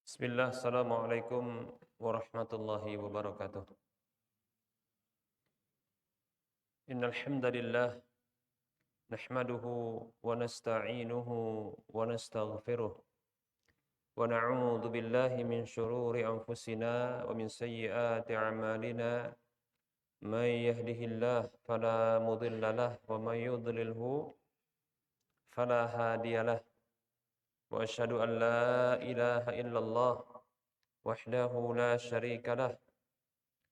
Bismillah, Assalamualaikum warahmatullahi wabarakatuh. Innal hamdalillah nahmaduhu wa nasta'inuhu wa nastaghfiruh wa na'udzu billahi min shururi anfusina wa min sayyiati a'malina. May yahdihillahu fala mudilla lahu wa may yudlilhu fala hadiyalah. Wa asyhadu an la ilaha illallah wahdahu la syarika lah.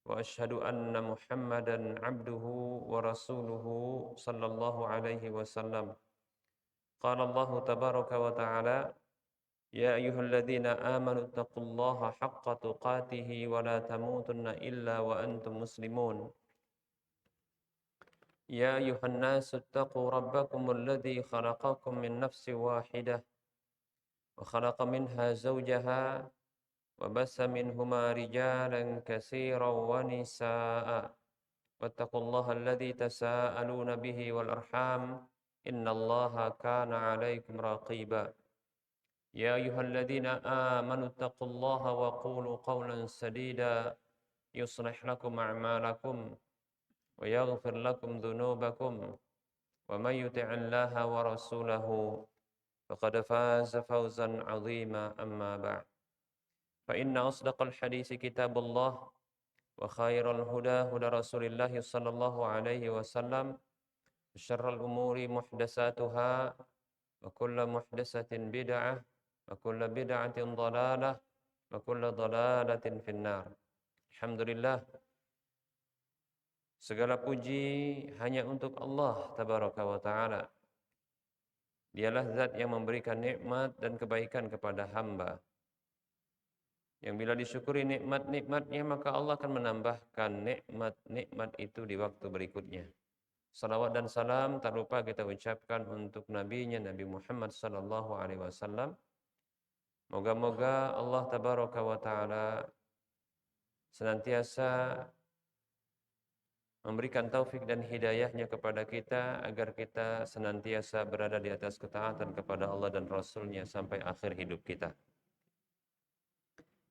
وأشهد أن محمدا عبده ورسوله صلى الله عليه وسلم. قال الله تبارك وتعالى: يا أيها الذين آمنوا اتقوا الله حق تقاته ولا تموتن إلا وأنتم مسلمون. يا أيها الناس اتقوا ربكم الذي خلقكم من نفس واحدة وخلق منها زوجها وبث منهما رجالا كثيرا ونساء واتقوا الله الذي تساءلون به والأرحام إن الله كان عليكم رقيبا. يا أيها الذين آمنوا اتقوا الله وقولوا قولا سديدا يصلح لكم أعمالكم ويغفر لكم ذنوبكم ومن يطع الله ورسوله فقد فاز فوزا عظيما. أما بعد، فإن أصدق الحديث كتاب الله وخير الهدى هدى رسول الله صلى الله عليه وسلم وشر الأمور محدثاتها وكل محدثة بدعة وكل بدعة ضلالة وكل ضلالة في النار. Alhamdulillah, segala puji hanya untuk Allah Tabaraka wa Ta'ala. Dialah zat yang memberikan nikmat dan kebaikan kepada hamba, yang bila disyukuri nikmat-nikmatnya maka Allah akan menambahkan nikmat-nikmat itu di waktu berikutnya. Salawat dan salam tak lupa kita ucapkan untuk nabinya Nabi Muhammad sallallahu alaihi wasallam. Moga-moga Allah tabaraka wa taala senantiasa memberikan taufik dan hidayahnya kepada kita agar kita senantiasa berada di atas ketaatan kepada Allah dan Rasulnya sampai akhir hidup kita.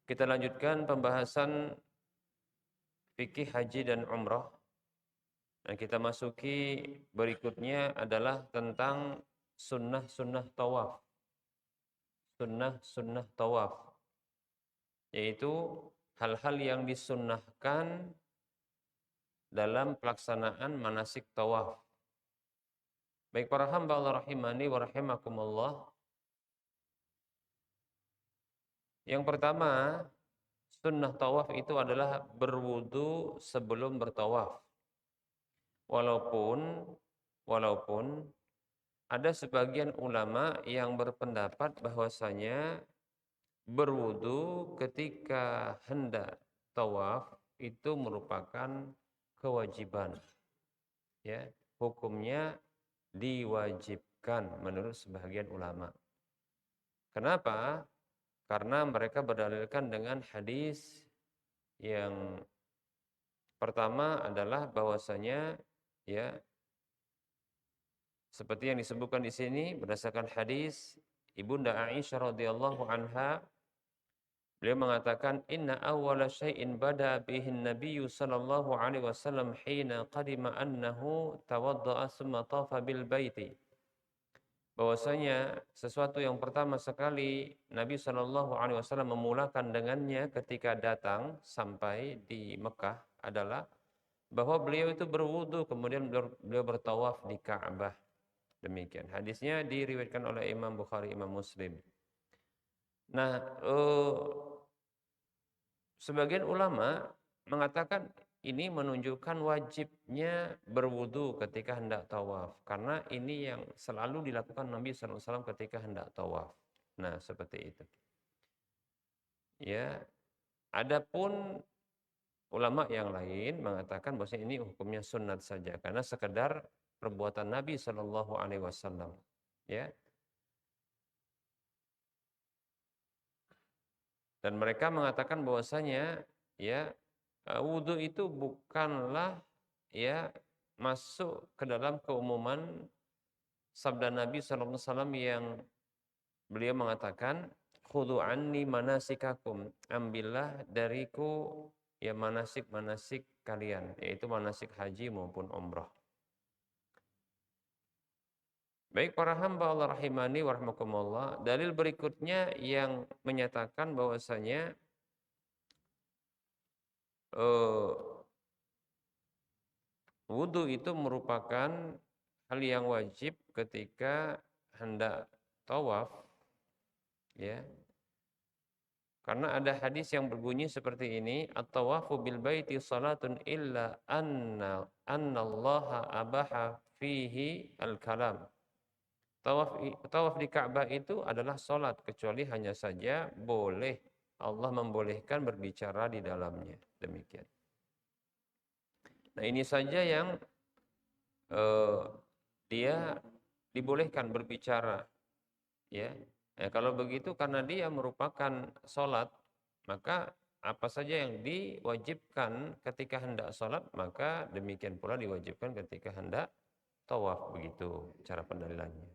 Kita lanjutkan pembahasan fikih haji dan umrah. Dan kita masuki berikutnya adalah tentang sunnah-sunnah tawaf. Sunnah-sunnah tawaf, yaitu hal-hal yang disunnahkan dalam pelaksanaan manasik tawaf. Baik para hamba Allah rahimani wa rahimakumullah. Yang pertama, sunnah tawaf itu adalah berwudu sebelum bertawaf. Walaupun ada sebagian ulama yang berpendapat bahwasanya berwudu ketika hendak tawaf itu merupakan kewajiban. Ya, hukumnya diwajibkan menurut sebagian ulama. Kenapa? Karena mereka berdalilkan dengan hadis yang pertama adalah bahwasanya ya, seperti yang disebutkan di sini berdasarkan hadis Ibunda Aisyah radhiyallahu anha, beliau mengatakan inna awwala syai'in bada bihi an-nabiy sallallahu alaihi wasallam hina qadima annahu tawadda'a tsumma tafa bil baiti. Bahwasanya sesuatu yang pertama sekali Nabi sallallahu alaihi wasallam memulakan dengannya ketika datang sampai di Mekah adalah bahwa beliau itu berwudu kemudian beliau bertawaf di Ka'bah. Demikian. Hadisnya diriwayatkan oleh Imam Bukhari, Imam Muslim. Nah, sebagian ulama mengatakan ini menunjukkan wajibnya berwudu ketika hendak tawaf, karena ini yang selalu dilakukan Nabi SAW ketika hendak tawaf. Nah, seperti itu. Ya, adapun ulama yang lain mengatakan bahwa ini hukumnya sunat saja, karena sekedar perbuatan Nabi Shallallahu Alaihi Wasallam. Ya. Dan mereka mengatakan bahwasanya ya, wudu itu bukanlah ya masuk ke dalam keumuman sabda Nabi sallallahu alaihi wasallam yang beliau mengatakan khudhu anni manasikakum, ambillah dariku ya manasik-manasik kalian, yaitu manasik haji maupun umrah. Baik para hamba Allah rahimani wa rahmakumullah, dalil berikutnya yang menyatakan bahwasanya eh, wudu itu merupakan hal yang wajib ketika hendak tawaf, ya. Karena ada hadis yang berbunyi seperti ini, at-tawafu bil baiti salatun illa annallaha abaha fihi al-kalam. Tawaf di Ka'bah itu adalah salat, kecuali hanya saja boleh Allah membolehkan berbicara di dalamnya. Demikian. Nah, ini saja yang dia dibolehkan berbicara, ya. Kalau begitu karena dia merupakan sholat, maka apa saja yang diwajibkan ketika hendak sholat, maka demikian pula diwajibkan ketika hendak tawaf, begitu cara pendalilannya.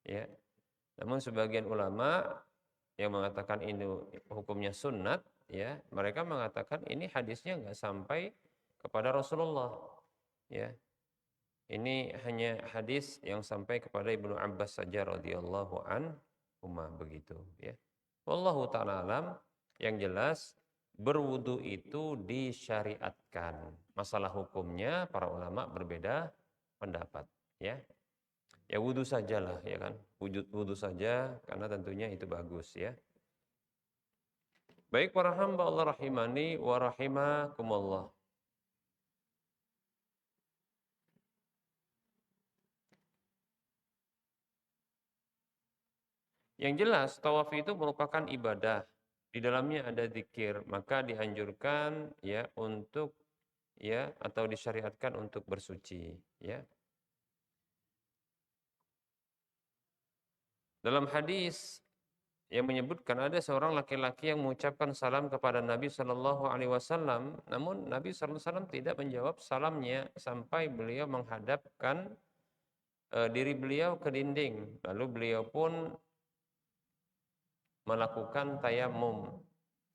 Ya. Namun sebagian ulama yang mengatakan ini hukumnya sunnat, ya, mereka mengatakan ini hadisnya nggak sampai kepada Rasulullah, ya. Ini hanya hadis yang sampai kepada Ibnu Abbas saja radhiyallahu anhuma, begitu, ya. Wallahu ta'ala alam, yang jelas berwudu itu disyariatkan. Masalah hukumnya para ulama berbeda pendapat, ya. Ya wudu sajalah, ya kan. Wudu saja karena tentunya itu bagus, ya. Baik para hamba Allah rahimani wa rahimakumullah. Yang jelas tawaf itu merupakan ibadah. Di dalamnya ada zikir, maka dianjurkan ya untuk ya atau disyariatkan untuk bersuci, ya. Dalam hadis yang menyebutkan ada seorang laki-laki yang mengucapkan salam kepada Nabi Shallallahu alaihi wasallam, namun Nabi sallallahu alaihi wasallam tidak menjawab salamnya sampai beliau menghadapkan diri beliau ke dinding. Lalu beliau pun melakukan tayamum,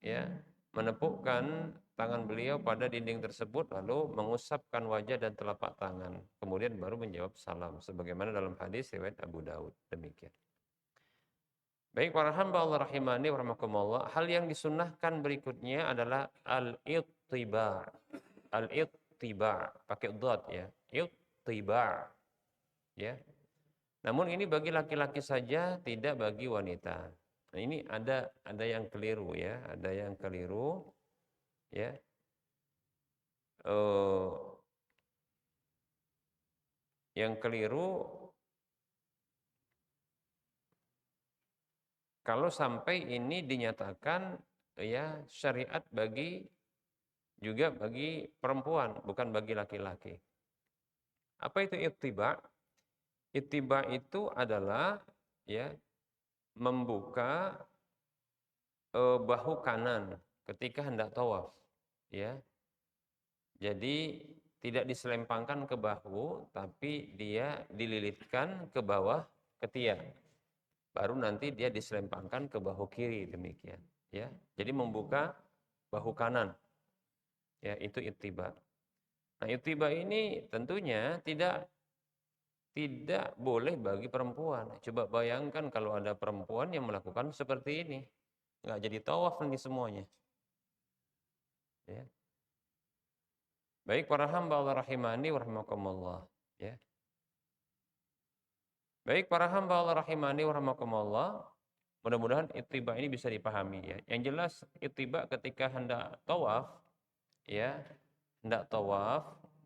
ya, menepukkan tangan beliau pada dinding tersebut lalu mengusapkan wajah dan telapak tangan, kemudian baru menjawab salam sebagaimana dalam hadis riwayat Abu Daud. Demikian. Baik para hamba Allah rahimani wa rahmakumullah, hal yang disunnahkan berikutnya adalah al-ittiba. Al-ittiba pakai dot, ya. Ittiba, ya. Namun ini bagi laki-laki saja, tidak bagi wanita. Nah, ini ada yang keliru, ya, ada yang keliru, ya. Yang keliru kalau sampai ini dinyatakan ya syariat juga bagi perempuan, bukan bagi laki-laki. Apa itu ittiba? Ittiba itu adalah ya membuka bahu kanan ketika hendak tawaf, ya. Jadi tidak diselempangkan ke bahu, tapi dia dililitkan ke bawah ketiak. Baru nanti dia diselempangkan ke bahu kiri, demikian, ya. Jadi membuka bahu kanan, ya, itu ittiba. Nah, ittiba ini tentunya tidak boleh bagi perempuan. Coba bayangkan kalau ada perempuan yang melakukan seperti ini, nggak jadi tawaf nih semuanya, ya. Baik para hamba Allah rahimani wa rahimakumullah, ya. Baik para hamba Allah rahimani wa rahimakumullah, mudah-mudahan ittiba ini bisa dipahami, ya. Yang jelas ittiba ketika hendak tawaf, ya,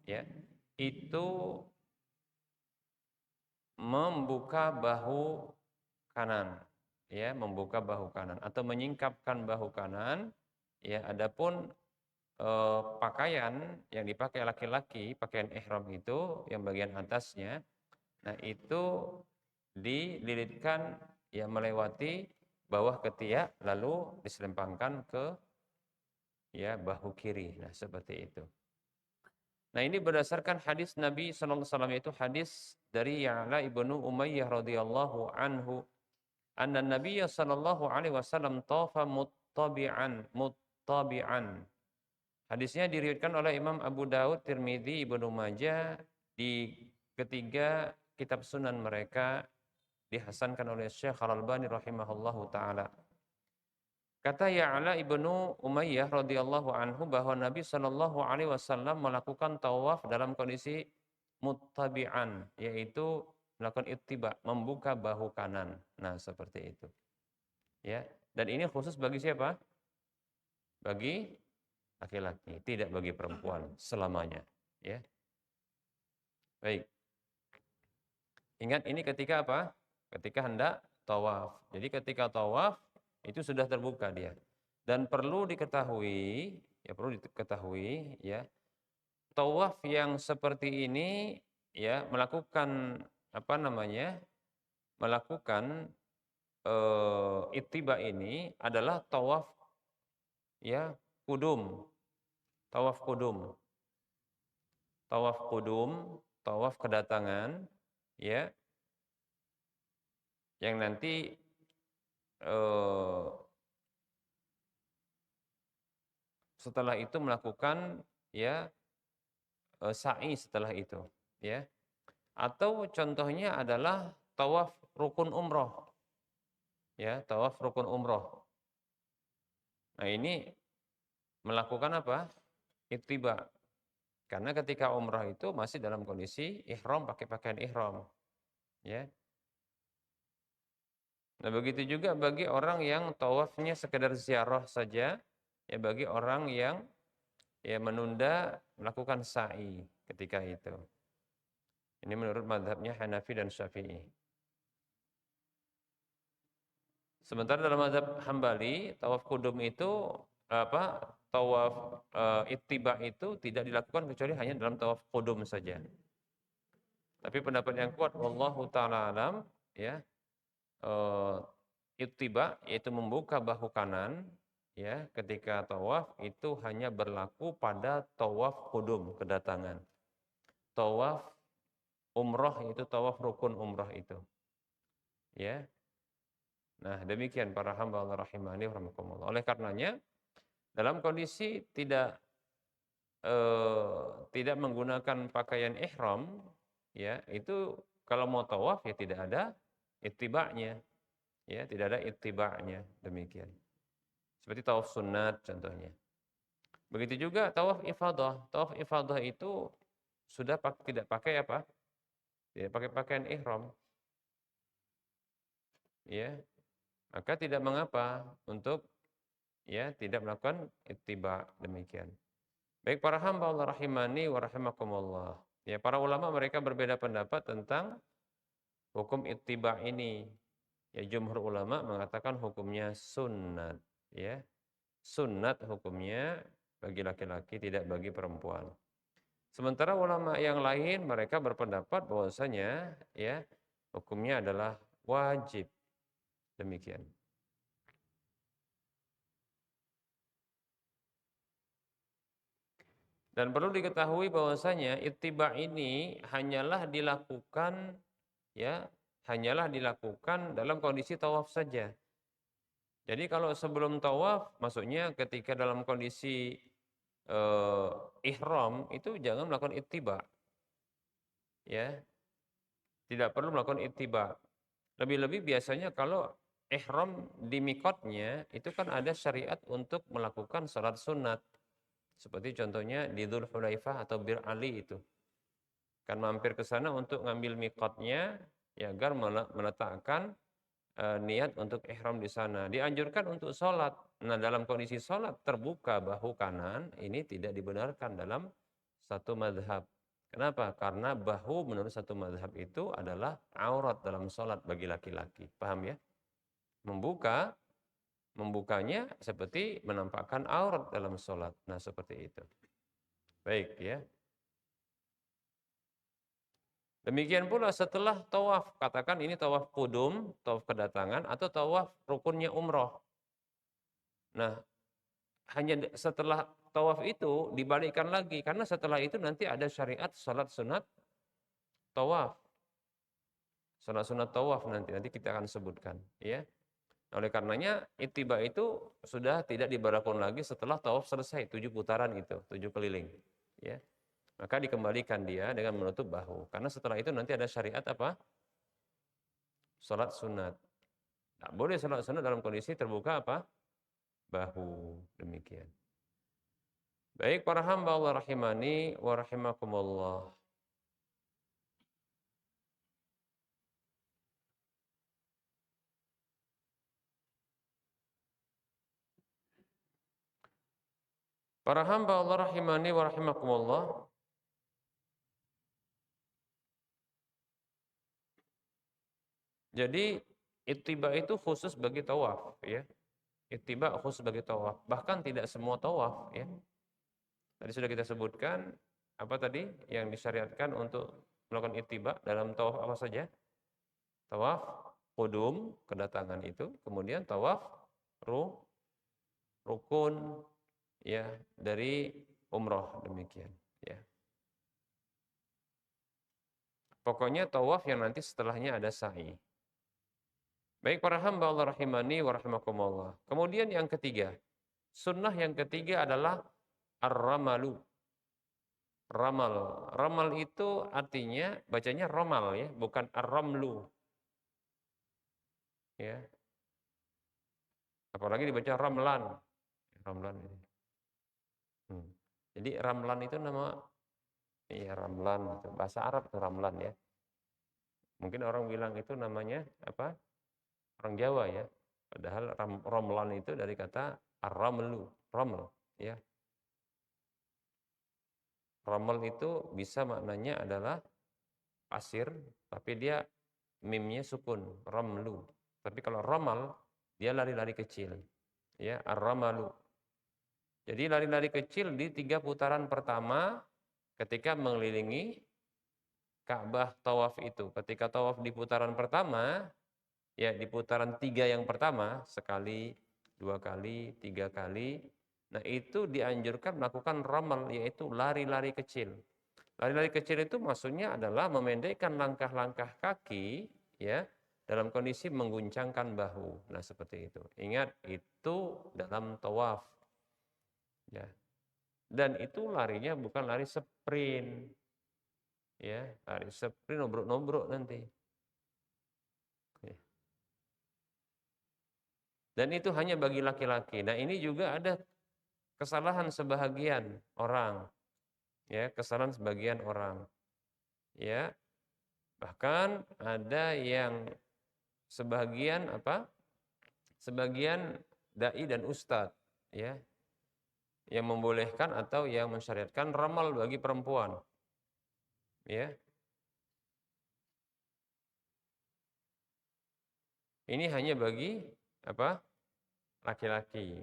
ya, itu membuka bahu kanan, ya, membuka bahu kanan atau menyingkapkan bahu kanan, ya. Adapun pakaian yang dipakai laki-laki, pakaian ihram itu yang bagian atasnya, nah itu dililitkan ya melewati bawah ketiak lalu diselempangkan ke ya bahu kiri. Nah, seperti itu. Nah, ini berdasarkan hadis Nabi sallallahu alaihi wasallam, itu hadis dari Ya'la ibnu Umayyah radhiyallahu anhu. anna Nabiyya sallallahu alaihi wasallam tawafa muttabi'an. Hadisnya diriwayatkan oleh Imam Abu Daud, Tirmidzi, Ibnu Majah di ketiga kitab sunan mereka, dihasankan oleh Syekh Al-Albani rahimahullahu taala. Kata Ya'la ibnu Umayyah radhiyallahu anhu bahwa Nabi Shallallahu alaihi wasallam melakukan tawaf dalam kondisi muttabi'an, yaitu melakukan ittiba, membuka bahu kanan. Nah, seperti itu. Ya. Dan ini khusus bagi siapa? Bagi laki-laki, tidak bagi perempuan selamanya, ya. Baik. Ingat ini ketika apa? Ketika hendak tawaf. Jadi ketika tawaf itu sudah terbuka dia. Dan perlu diketahui, ya, tawaf yang seperti ini ya melakukan apa namanya? Melakukan ittiba ini adalah tawaf ya kudum. Tawaf kudum. Tawaf kudum, tawaf kedatangan ya. Yang nanti setelah itu melakukan ya sa'i setelah itu ya, atau contohnya adalah tawaf rukun umroh ya, tawaf rukun umroh. Nah ini melakukan apa? Ittiba, karena ketika umroh itu masih dalam kondisi ihram, pakai pakaian ihram ya. Nah begitu juga bagi orang yang tawafnya sekedar ziarah saja, ya bagi orang yang ya menunda melakukan sa'i ketika itu. Ini menurut mazhabnya Hanafi dan Syafi'i. Sementara dalam mazhab Hambali, tawaf kudum itu apa? Tawaf ittiba itu tidak dilakukan kecuali hanya dalam tawaf kudum saja. Tapi pendapat yang kuat wallahu taala alam ya, ittiba yaitu membuka bahu kanan ya ketika tawaf itu hanya berlaku pada tawaf kudum kedatangan. Tawaf umrah itu tawaf rukun umrah itu. Ya. Nah, demikian para hamba Allah rahimani wa rahimakumullah. Oleh karenanya dalam kondisi tidak menggunakan pakaian ihram ya, itu kalau mau tawaf ya tidak ada ittiba'nya. Ya, tidak ada ittiba'nya, demikian. Seperti tawaf sunat contohnya. Begitu juga tawaf ifadah. Tawaf ifadah itu sudah tidak pakai apa? Tidak pakai pakaian ihram. Ya. Maka tidak mengapa untuk ya tidak melakukan ittiba, demikian. Baik para hamba Allah rahimani wa rahimakumullah. Ya, para ulama mereka berbeda pendapat tentang hukum ittiba ini. Ya, jumhur ulama mengatakan hukumnya sunnat, ya. Sunnat hukumnya bagi laki-laki, tidak bagi perempuan. Sementara ulama yang lain mereka berpendapat bahwasanya ya hukumnya adalah wajib. Demikian. Dan perlu diketahui bahwasanya ittiba ini hanyalah dilakukan ya, hanyalah dilakukan dalam kondisi tawaf saja. Jadi kalau sebelum tawaf, maksudnya ketika dalam kondisi ihram itu jangan melakukan ittiba. Ya. Tidak perlu melakukan ittiba. Lebih-lebih biasanya kalau ihram di mikotnya itu kan ada syariat untuk melakukan salat sunat. Seperti contohnya di Dzul Hulaifah atau Bir Ali itu. Kan mampir ke sana untuk ngambil mikotnya ya agar meletakkan niat untuk ihram di sana. Dianjurkan untuk sholat. Nah dalam kondisi sholat terbuka bahu kanan ini tidak dibenarkan dalam satu madhab. Kenapa? Karena bahu menurut satu madhab itu adalah aurat dalam sholat bagi laki-laki. Paham ya? Membukanya seperti menampakkan aurat dalam sholat. Nah seperti itu. Baik ya. Demikian pula setelah tawaf, katakan ini tawaf kudum, tawaf kedatangan, atau tawaf rukunnya umroh. Nah, hanya setelah tawaf itu dibalikkan lagi, karena setelah itu nanti ada syariat salat sunat tawaf. Salat sunat tawaf nanti kita akan sebutkan, ya. Oleh karenanya ittiba itu sudah tidak diberlakukan lagi setelah tawaf selesai 7 putaran itu, 7 keliling, ya. Maka dikembalikan dia dengan menutup bahu. Karena setelah itu nanti ada syariat apa? Salat sunat. Tak boleh salat sunat dalam kondisi terbuka apa? Bahu. Demikian. Baik para hamba Allah rahimani wa rahimakumullah. Para hamba Allah rahimani wa rahimakumullah. Jadi ittiba itu khusus bagi tawaf, ya. Ittiba khusus bagi tawaf. Bahkan tidak semua tawaf, ya. Tadi sudah kita sebutkan apa tadi yang disyariatkan untuk melakukan ittiba dalam tawaf apa saja? Tawaf qudum, kedatangan itu, kemudian tawaf rukun, ya, dari umroh, demikian, ya. Pokoknya tawaf yang nanti setelahnya ada sa'i. Baik para hamba Allah rahimani wa rahimakumullah. Kemudian yang ketiga, sunnah yang ketiga adalah ar-ramalu. Ramal. Ramal itu artinya bacanya romal, ya, bukan ar-ramlu. Ya. Apalagi dibaca ramlan. Ramlan ini. Jadi ramlan itu nama, ya, ramlan itu. Bahasa Arab itu ramlan, ya. Mungkin orang bilang itu namanya apa? Orang Jawa, ya. Padahal ramlan itu dari kata ar-ramlu, raml, ya. Ramal itu bisa maknanya adalah pasir, tapi dia mimnya sukun, ramlu. Tapi kalau ramal, dia lari-lari kecil, ya, ar-ramalu. Jadi lari-lari kecil di 3 putaran pertama ketika mengelilingi Ka'bah tawaf itu. Ketika tawaf di putaran pertama, ya, di putaran 3 yang pertama, sekali, 2 kali, 3 kali, nah itu dianjurkan melakukan ramal, yaitu lari-lari kecil. Lari-lari kecil itu maksudnya adalah memendekkan langkah-langkah kaki, ya, dalam kondisi mengguncangkan bahu. Nah, seperti itu. Ingat, itu dalam tawaf. Ya. Dan itu larinya bukan lari sprint. Ya, lari sprint nobrok-nobrok nanti. Ya. Dan itu hanya bagi laki-laki. Nah, ini juga ada kesalahan sebahagian orang. Ya, kesalahan sebagian orang. Ya. Bahkan ada yang sebagian apa? Sebagian dai dan ustadz, ya, yang membolehkan atau yang mensyariatkan ramal bagi perempuan, ya. Ini hanya bagi apa? Laki-laki.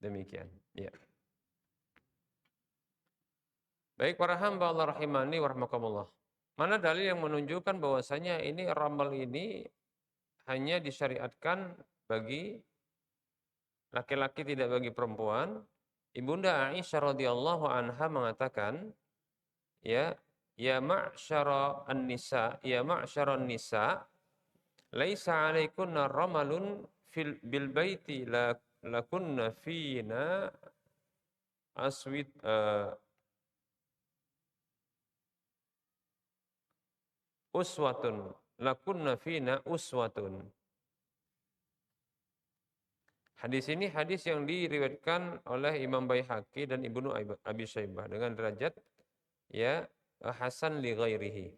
Demikian, ya. Baik para hamba Allah rahimani wa rahmakumullah. Mana dalil yang menunjukkan bahwasanya ini ramal ini hanya disyariatkan bagi laki-laki, tidak bagi perempuan? Ibunda Aisyah radhiyallahu anha mengatakan, ya, ya ma'syara an-nisa, ya ma'syaran nisa, laisa 'alaikunna ramalun bil baiti lakunna fina aswid uswatun, lakunna fina uswatun. Hadis ini hadis yang diriwayatkan oleh Imam Baihaqi dan Ibnu Abi Syaibah dengan derajat, ya, hasan li ghairihi.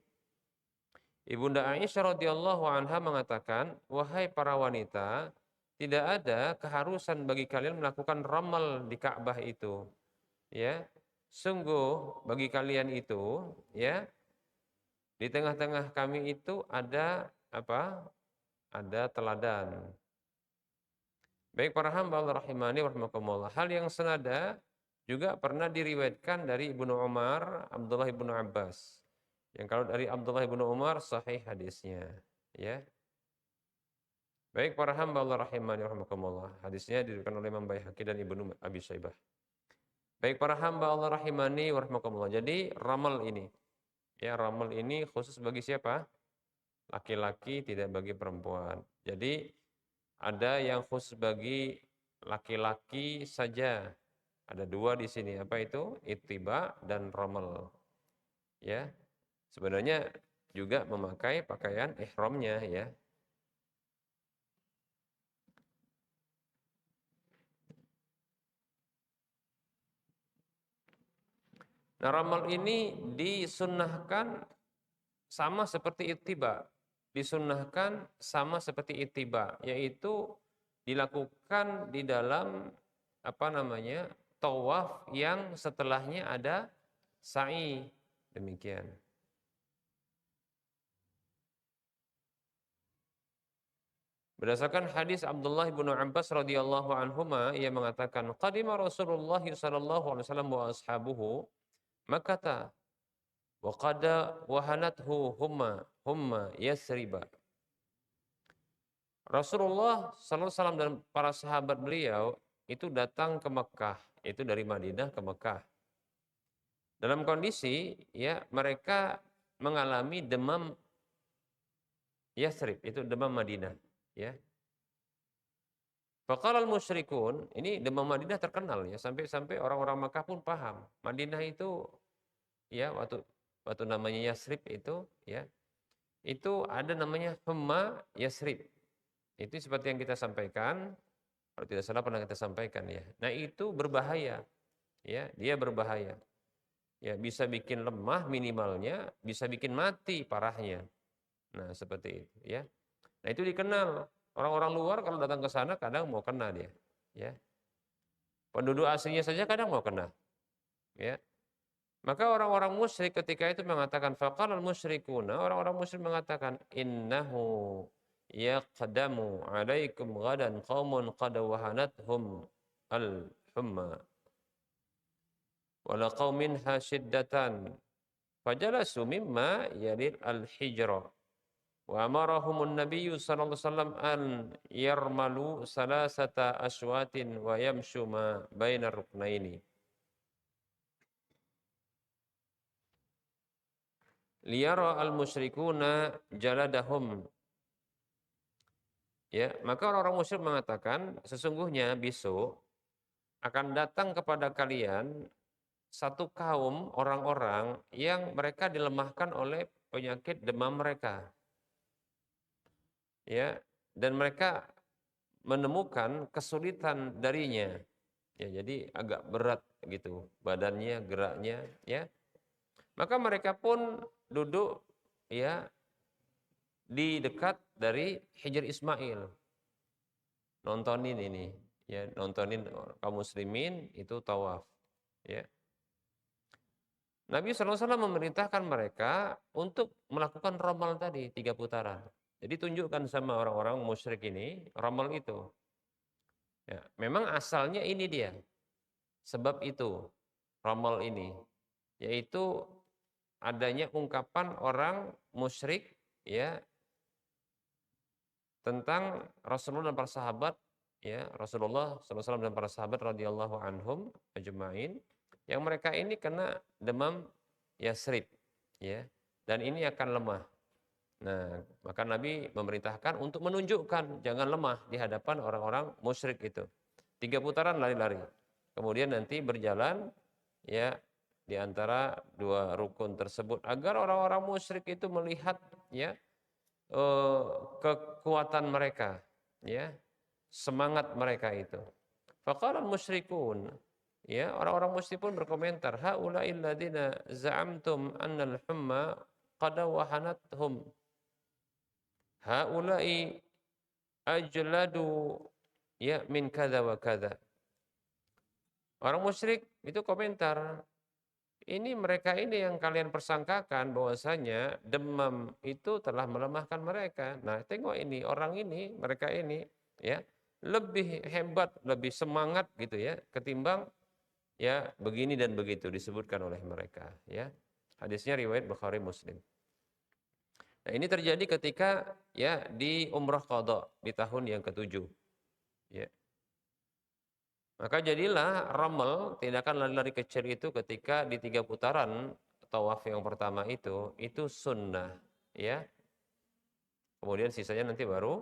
Ibunda Aisyah radhiyallahu anha mengatakan, wahai para wanita, tidak ada keharusan bagi kalian melakukan ramal di Ka'bah itu. Ya, sungguh bagi kalian itu, ya, di tengah-tengah kami itu ada apa? Ada teladan. Baik para hamba Allah rahimani wa rahimakumullah. Hal yang senada juga pernah diriwayatkan dari Ibnu Umar, Abdullah Ibnu Abbas. Yang kalau dari Abdullah Ibnu Umar sahih hadisnya, ya. Baik para hamba Allah rahimani wa rahimakumullah. Hadisnya diriwayatkan oleh Imam Baihaqi dan Ibnu Abi Syaibah. Baik para hamba Allah rahimani wa rahimakumullah. Jadi ramal ini, ya, ramal ini khusus bagi siapa? laki-laki, tidak bagi perempuan. Jadi ada yang khusus bagi laki-laki saja. Ada dua di sini, apa itu? Ittiba dan ramel. Ya, sebenarnya juga memakai pakaian ihramnya ya. Nah, ramal ini disunnahkan sama seperti ittiba. Disunnahkan sama seperti ittiba, yaitu dilakukan di dalam apa namanya? Tawaf yang setelahnya ada sa'i. Demikian. Berdasarkan hadis Abdullah bin Abbas radhiyallahu anhuma, ia mengatakan, "Qadima Rasulullah sallallahu alaihi wasallam wa ashabuhu Makkah wa qad wahanathu humma Yatsriba." Rasulullah sallallahu alaihi wasallam dan para sahabat beliau itu datang ke Mekah, itu dari Madinah ke Mekah. Dalam kondisi ya mereka mengalami demam Yatsrib, itu demam Madinah, ya. Faqala al-musyrikun, ini demam Madinah terkenal ya, sampai-sampai orang-orang Makkah pun paham. Madinah itu ya waktu namanya Yatsrib itu ya, itu ada namanya Humma Yatsrib. Itu seperti yang kita sampaikan, kalau tidak salah pernah kita sampaikan ya. Nah, itu berbahaya. Ya, dia berbahaya. Ya, bisa bikin lemah minimalnya, bisa bikin mati parahnya. Nah, seperti itu ya. Nah, itu dikenal. Orang-orang luar kalau datang ke sana kadang mau kena dia, ya. Penduduk aslinya saja kadang mau kena, ya. Maka orang-orang musyrik ketika itu mengatakan faqalal musyrikuna, orang-orang musyrik mengatakan innahu yaqdamu alaikum ghadan qaumun qad wahanathum al-humma wa laqaw minha shiddatan fajalasu mimma yalil al-hijra wa amarahumun nabiyyu sallallahu alaihi wasallam an yarmalu salasata aswatin wa yamshu ma bainar ruknaini liyara al-musyrikuna jaladahum. Ya, maka orang-orang musyrik mengatakan sesungguhnya besok akan datang kepada kalian satu kaum orang-orang yang mereka dilemahkan oleh penyakit demam mereka. Ya, dan mereka menemukan kesulitan darinya. Ya, jadi agak berat gitu badannya, geraknya, ya. Maka mereka pun duduk ya di dekat dari Hijr Ismail. Nontonin ini, ya, nontonin kaum muslimin itu tawaf, ya. Nabi SAW memerintahkan mereka untuk melakukan ramal tadi 3 putaran. Jadi tunjukkan sama orang-orang musyrik ini ramal itu. Ya, memang asalnya ini dia. Sebab itu ramal ini yaitu adanya ungkapan orang musyrik ya tentang Rasulullah dan para sahabat ya, Rasulullah SAW dan para sahabat radhiyallahu anhum ajma'in yang mereka ini kena demam Yatsrib ya, dan ini akan lemah. Nah, maka Nabi memerintahkan untuk menunjukkan jangan lemah di hadapan orang-orang musyrik itu. 3 putaran lari-lari. Kemudian nanti berjalan ya di antara 2 rukun tersebut agar orang-orang musyrik itu melihat ya kekuatan mereka, ya, semangat mereka itu. Faqala musyrikun, ya, orang-orang musyrik pun berkomentar, haula'il ladzina za'amtum annal humma qad wahanathum. Haula'i ajladu ya min kadza wa kadza. Orang musyrik itu komentar, ini mereka ini yang kalian persangkakan bahwasanya demam itu telah melemahkan mereka. Nah, tengok ini orang ini, mereka ini ya, lebih hebat, lebih semangat gitu ya ketimbang ya begini dan begitu disebutkan oleh mereka ya. Hadisnya riwayat Bukhari Muslim. Nah, ini terjadi ketika ya di umrah qadha di tahun yang ke-7. Ya. Maka jadilah ramal, tindakan lari-lari kecil itu ketika di 3 putaran tawaf yang pertama itu sunnah, ya. kemudian sisanya nanti baru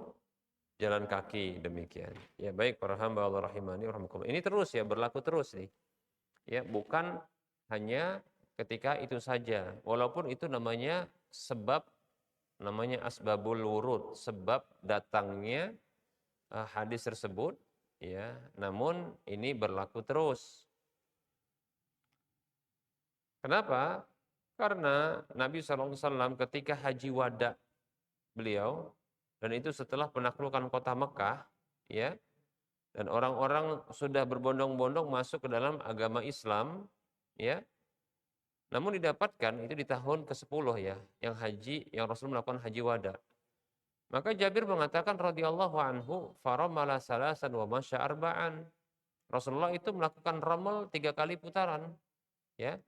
jalan kaki, demikian. Ya baik para hamba Allah rahimani rahimakumullah. Ini terus ya, berlaku terus nih. Ya, bukan hanya ketika itu saja. Walaupun itu namanya sebab, namanya asbabul wurud, sebab datangnya hadis tersebut, ya. Namun ini berlaku terus. Kenapa? Karena Nabi SAW ketika haji wada beliau, dan itu setelah penaklukan kota Mekah, ya, dan orang-orang sudah berbondong-bondong masuk ke dalam agama Islam, ya. Namun didapatkan itu di tahun ke-10 ya, yang haji, yang Rasul melakukan haji wada. Maka Jabir mengatakan radhiyallahu anhu, faramala salasan wa masya arba'an. Rasulullah itu melakukan ramal 3 kali putaran, ya,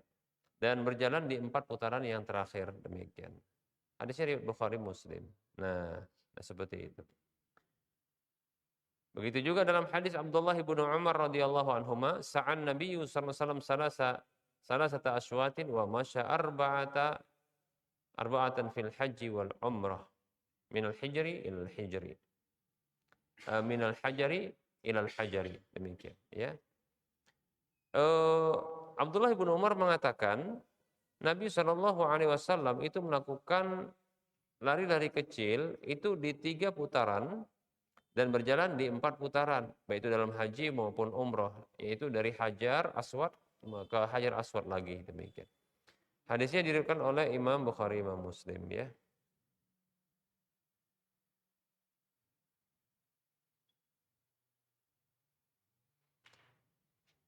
dan berjalan di 4 putaran yang terakhir, demikian. Hadisnya riwayat Bukhari Muslim. Nah, seperti itu. Begitu juga dalam hadis Abdullah bin Umar radhiyallahu anhuma, sa'an Nabi sallallahu alaihi wasallam salasata aswatin wa masya arba'atan fil haji wal umrah minal hijri ilal hijri. Minal hajari ilal hajari, demikian, ya. Abdullah bin Umar mengatakan Nabi Shallallahu alaihi wasallam itu melakukan lari-lari kecil itu di 3 putaran dan berjalan di 4 putaran, baik itu dalam haji maupun umroh, yaitu dari Hajar Aswad ke Hajar Aswad lagi, demikian. Hadisnya diriwayatkan oleh Imam Bukhari, Imam Muslim, ya.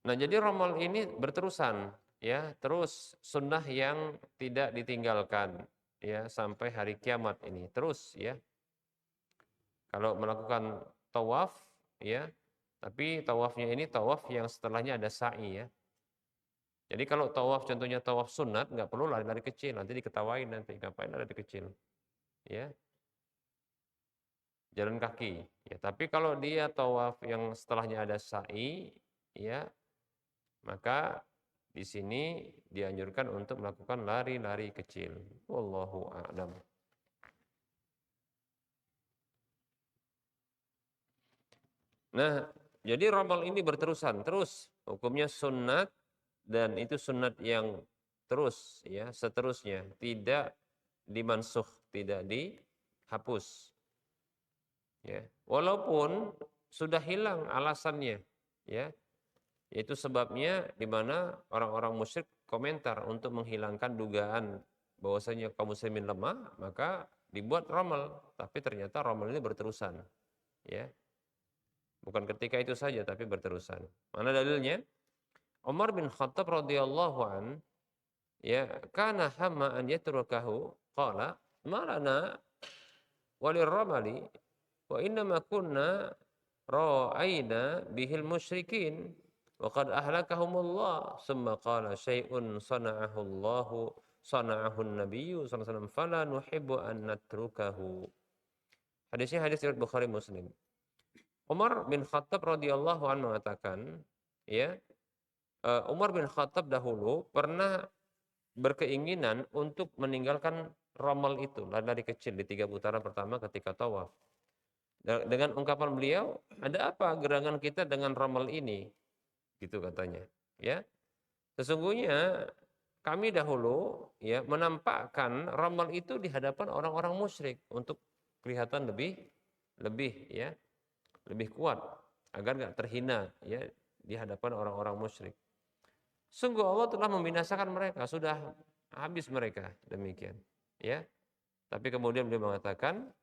Nah, jadi ramal ini berterusan, ya, terus sunnah yang tidak ditinggalkan, ya, sampai hari kiamat ini terus, ya. Kalau melakukan tawaf, ya, tapi tawafnya ini tawaf yang setelahnya ada sa'i, ya. Jadi kalau tawaf contohnya tawaf sunat nggak perlu lari-lari kecil, nanti diketawain nanti ngapain lari kecil, ya. Jalan kaki, ya. Tapi kalau dia tawaf yang setelahnya ada sa'i, ya, maka di sini dianjurkan untuk melakukan lari-lari kecil. Wallahu a'lam. Nah, jadi ramal ini berterusan terus, hukumnya sunat, dan itu sunat yang terus, ya, seterusnya, tidak dimansuh, tidak dihapus, ya. Walaupun sudah hilang alasannya, ya. Itu sebabnya di mana orang-orang musyrik komentar untuk menghilangkan dugaan bahwasanya kaum muslimin lemah, maka dibuat ramal, tapi ternyata ramal ini berterusan, ya. Bukan ketika itu saja tapi berterusan. Mana dalilnya? Umar bin Khattab radhiyallahu an, ya, kana hamma an yatrukahu, qala malana walir ramali wa inna ma kunna ra'ayna bihil musyrikin wa qad ahlakahumullah, summa qala syai'un sana'ahu Allahu sana'ahu an-nabiyyu sallallahu alaihi wasallam fala nuhibbu an natrukahu. Hadisnya hadis riwayat Bukhari Muslim. Umar bin Khattab radhiyallahu anhu mengatakan, ya, Umar bin Khattab dahulu pernah berkeinginan untuk meninggalkan ramal itu, lari kecil di 3 putaran pertama ketika tawaf. Dengan ungkapan beliau, ada apa gerangan kita dengan ramal ini? Gitu katanya, ya. Sesungguhnya kami dahulu, ya, menampakkan ramal itu di hadapan orang-orang musyrik untuk kelihatan lebih, ya, lebih kuat agar nggak terhina, ya, di hadapan orang-orang musyrik. Sungguh Allah telah membinasakan mereka, sudah habis mereka, demikian, ya. Tapi kemudian beliau mengatakan,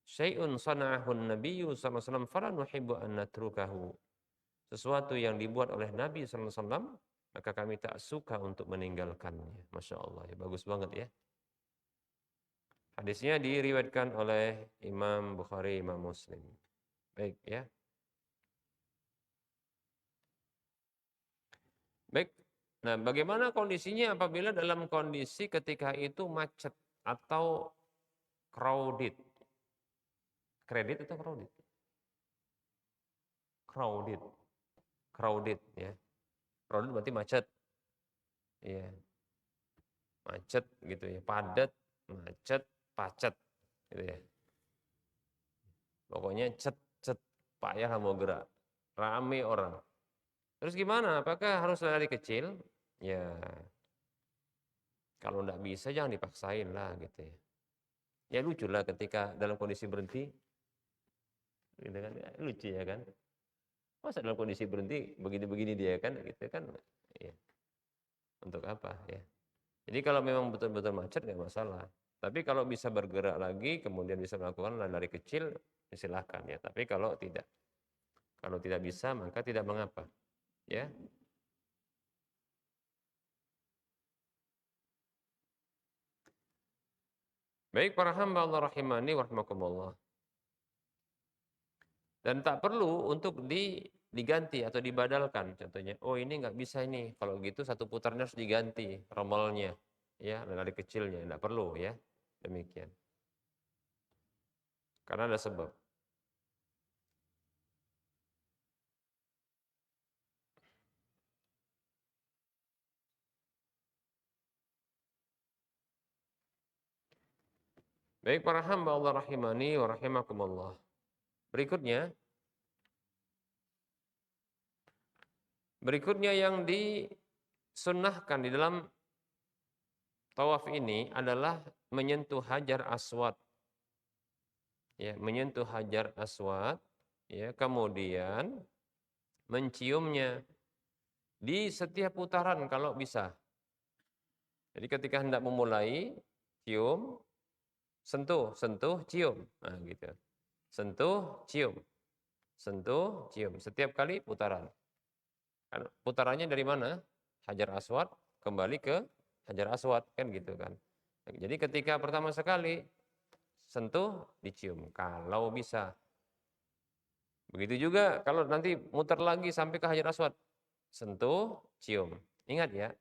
syai'un sana'ahun nabiyyu sallallahu alaihi wasallam fala nuhibbu an natrukahu. Sesuatu yang dibuat oleh Nabi sallallahu alaihi wasallam, maka kami tak suka untuk meninggalkannya. Masya Allah, ya, bagus banget, ya. Hadisnya diriwayatkan oleh Imam Bukhari, Imam Muslim. Baik, ya. Baik. Nah, bagaimana kondisinya apabila dalam kondisi ketika itu macet atau crowded? Kredit atau crowded? Crowded. Crowded, ya. Crowded berarti macet. Iya. Macet gitu ya, padat, macet, pacet gitu ya. Pokoknya cet payah mau gerak. Rame orang. Terus gimana? Apakah harus lari kecil? Ya, kalau enggak bisa jangan dipaksain lah gitu ya. Ya lucu lah ketika dalam kondisi berhenti, gitu kan? Ya, lucu ya kan? Masa dalam kondisi berhenti begini-begini dia kan, gitu kan? Ya, untuk apa ya? Jadi kalau memang betul-betul macet nggak masalah. Tapi kalau bisa bergerak lagi, kemudian bisa melakukan lari kecil, ya silahkan ya. Tapi kalau tidak bisa maka tidak mengapa, ya. Baik para hamba Allah rahimani wa rahimakumullah. Dan tak perlu untuk diganti atau dibadalkan. Contohnya, oh ini nggak bisa ini. Kalau gitu satu putarannya harus diganti romalnya, ya, lari kecilnya. Nggak perlu ya. Demikian. Karena ada sebab. Baik para hamba Allah rahimani wa rahimakumullah. Berikutnya yang disunnahkan di dalam tawaf ini adalah menyentuh Hajar Aswad. Ya, menyentuh Hajar Aswad, ya, kemudian menciumnya di setiap putaran kalau bisa. Jadi ketika hendak memulai, cium, sentuh, sentuh, cium. Nah, gitu. Sentuh, cium. Sentuh, cium. Setiap kali putaran. Putarannya dari mana? Hajar Aswad kembali ke Hajar Aswad kan gitu kan. Jadi ketika pertama sekali sentuh dicium kalau bisa. Begitu juga kalau nanti muter lagi sampai ke Hajar Aswad. Sentuh, cium. Ingat ya,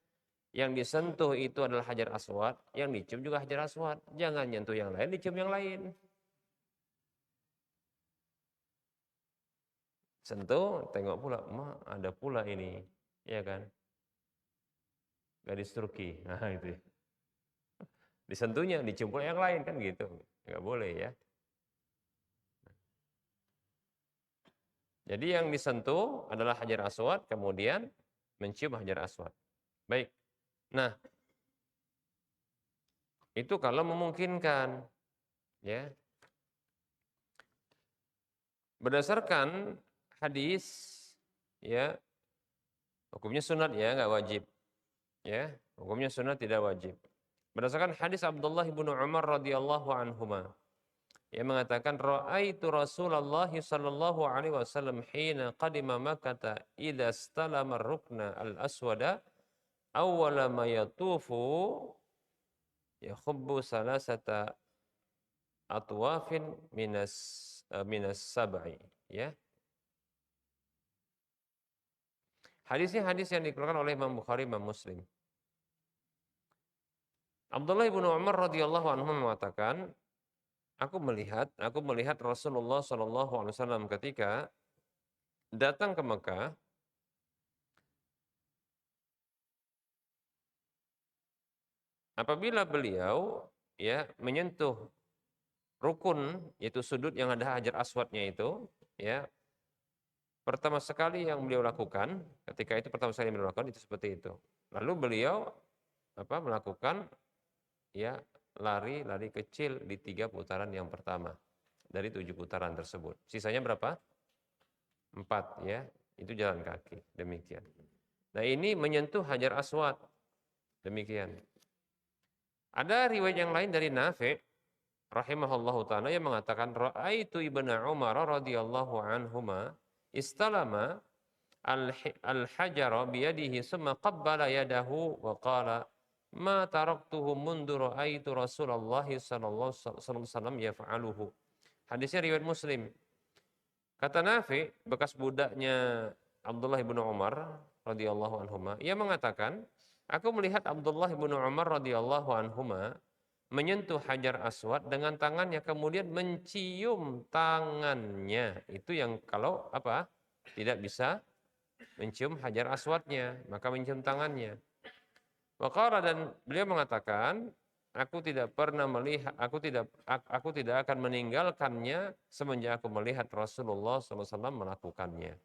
yang disentuh itu adalah Hajar Aswad, yang dicium juga Hajar Aswad. Jangan nyentuh yang lain, dicium yang lain. Sentuh, tengok pula, ada pula ini, ya kan? Gadis Turki. Nah, itu. Disentuhnya, dicium pula yang lain kan gitu. Enggak boleh ya. Jadi yang disentuh adalah Hajar Aswad, kemudian mencium Hajar Aswad. Baik. Nah, itu kalau memungkinkan, ya. Berdasarkan hadis, ya, hukumnya sunat ya, nggak wajib, ya. Hukumnya sunat tidak wajib. Berdasarkan hadis Abdullah bin Umar radhiyallahu anhuma, yang mengatakan raaitu Rasulullah sallallahu alaihi wasallam hina qadima Makkah idza istalama ar-rukna al-aswada awwala ma yatufu yakhubbu salasata atwafin minas sab'i, ya. Hadisnya hadis yang dikeluarkan oleh Imam Bukhari, Imam Muslim. Abdullah bin Umar radhiyallahu anhu mengatakan, aku melihat Rasulullah sallallahu alaihi wasallam ketika datang ke Mekah, apabila beliau ya menyentuh rukun, yaitu sudut yang ada Hajar Aswadnya itu, ya, pertama sekali yang beliau lakukan, ketika itu pertama sekali yang beliau lakukan itu seperti itu. Lalu beliau melakukan, ya, lari kecil di 3 putaran yang pertama dari 7 putaran tersebut. Sisanya berapa? 4, ya. Itu jalan kaki. Demikian. Nah, ini menyentuh Hajar Aswad. Demikian. Ada riwayat yang lain dari Nafi' rahimahullahu taala yang mengatakan raaitu Ibnu Umar radhiyallahu anhuma istalama al-hajara biyadihi summa qabbala yadahu wa qala ma taraktuhu mundu raaitu Rasulullah sallallahu alaihi wasallam yaf'aluhu. Hadisnya riwayat Muslim. Kata Nafi, bekas budaknya Abdullah bin Umar radhiyallahu anhuma, ia mengatakan, aku melihat Abdullah bin Umar radhiyallahu anhuma menyentuh Hajar Aswad dengan tangannya, kemudian mencium tangannya. Itu yang kalau tidak bisa mencium Hajar Aswadnya, maka mencium tangannya. Waqala, dan beliau mengatakan, aku tidak akan meninggalkannya semenjak aku melihat Rasulullah SAW melakukannya.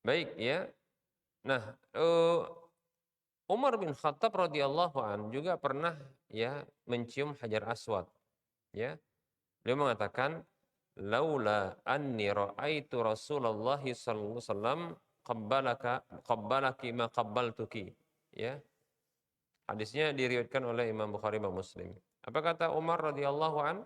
Baik ya. Nah, Umar bin Khattab radhiyallahu an juga pernah ya mencium Hajar Aswad, ya. Beliau mengatakan, "Laula anni ra'aitu Rasulullah sallallahu alaihi wasallam qabbalaki ma qabbaltuki." Ya. Hadisnya diriwayatkan oleh Imam Bukhari dan Muslim. Apa kata Umar radhiyallahu an?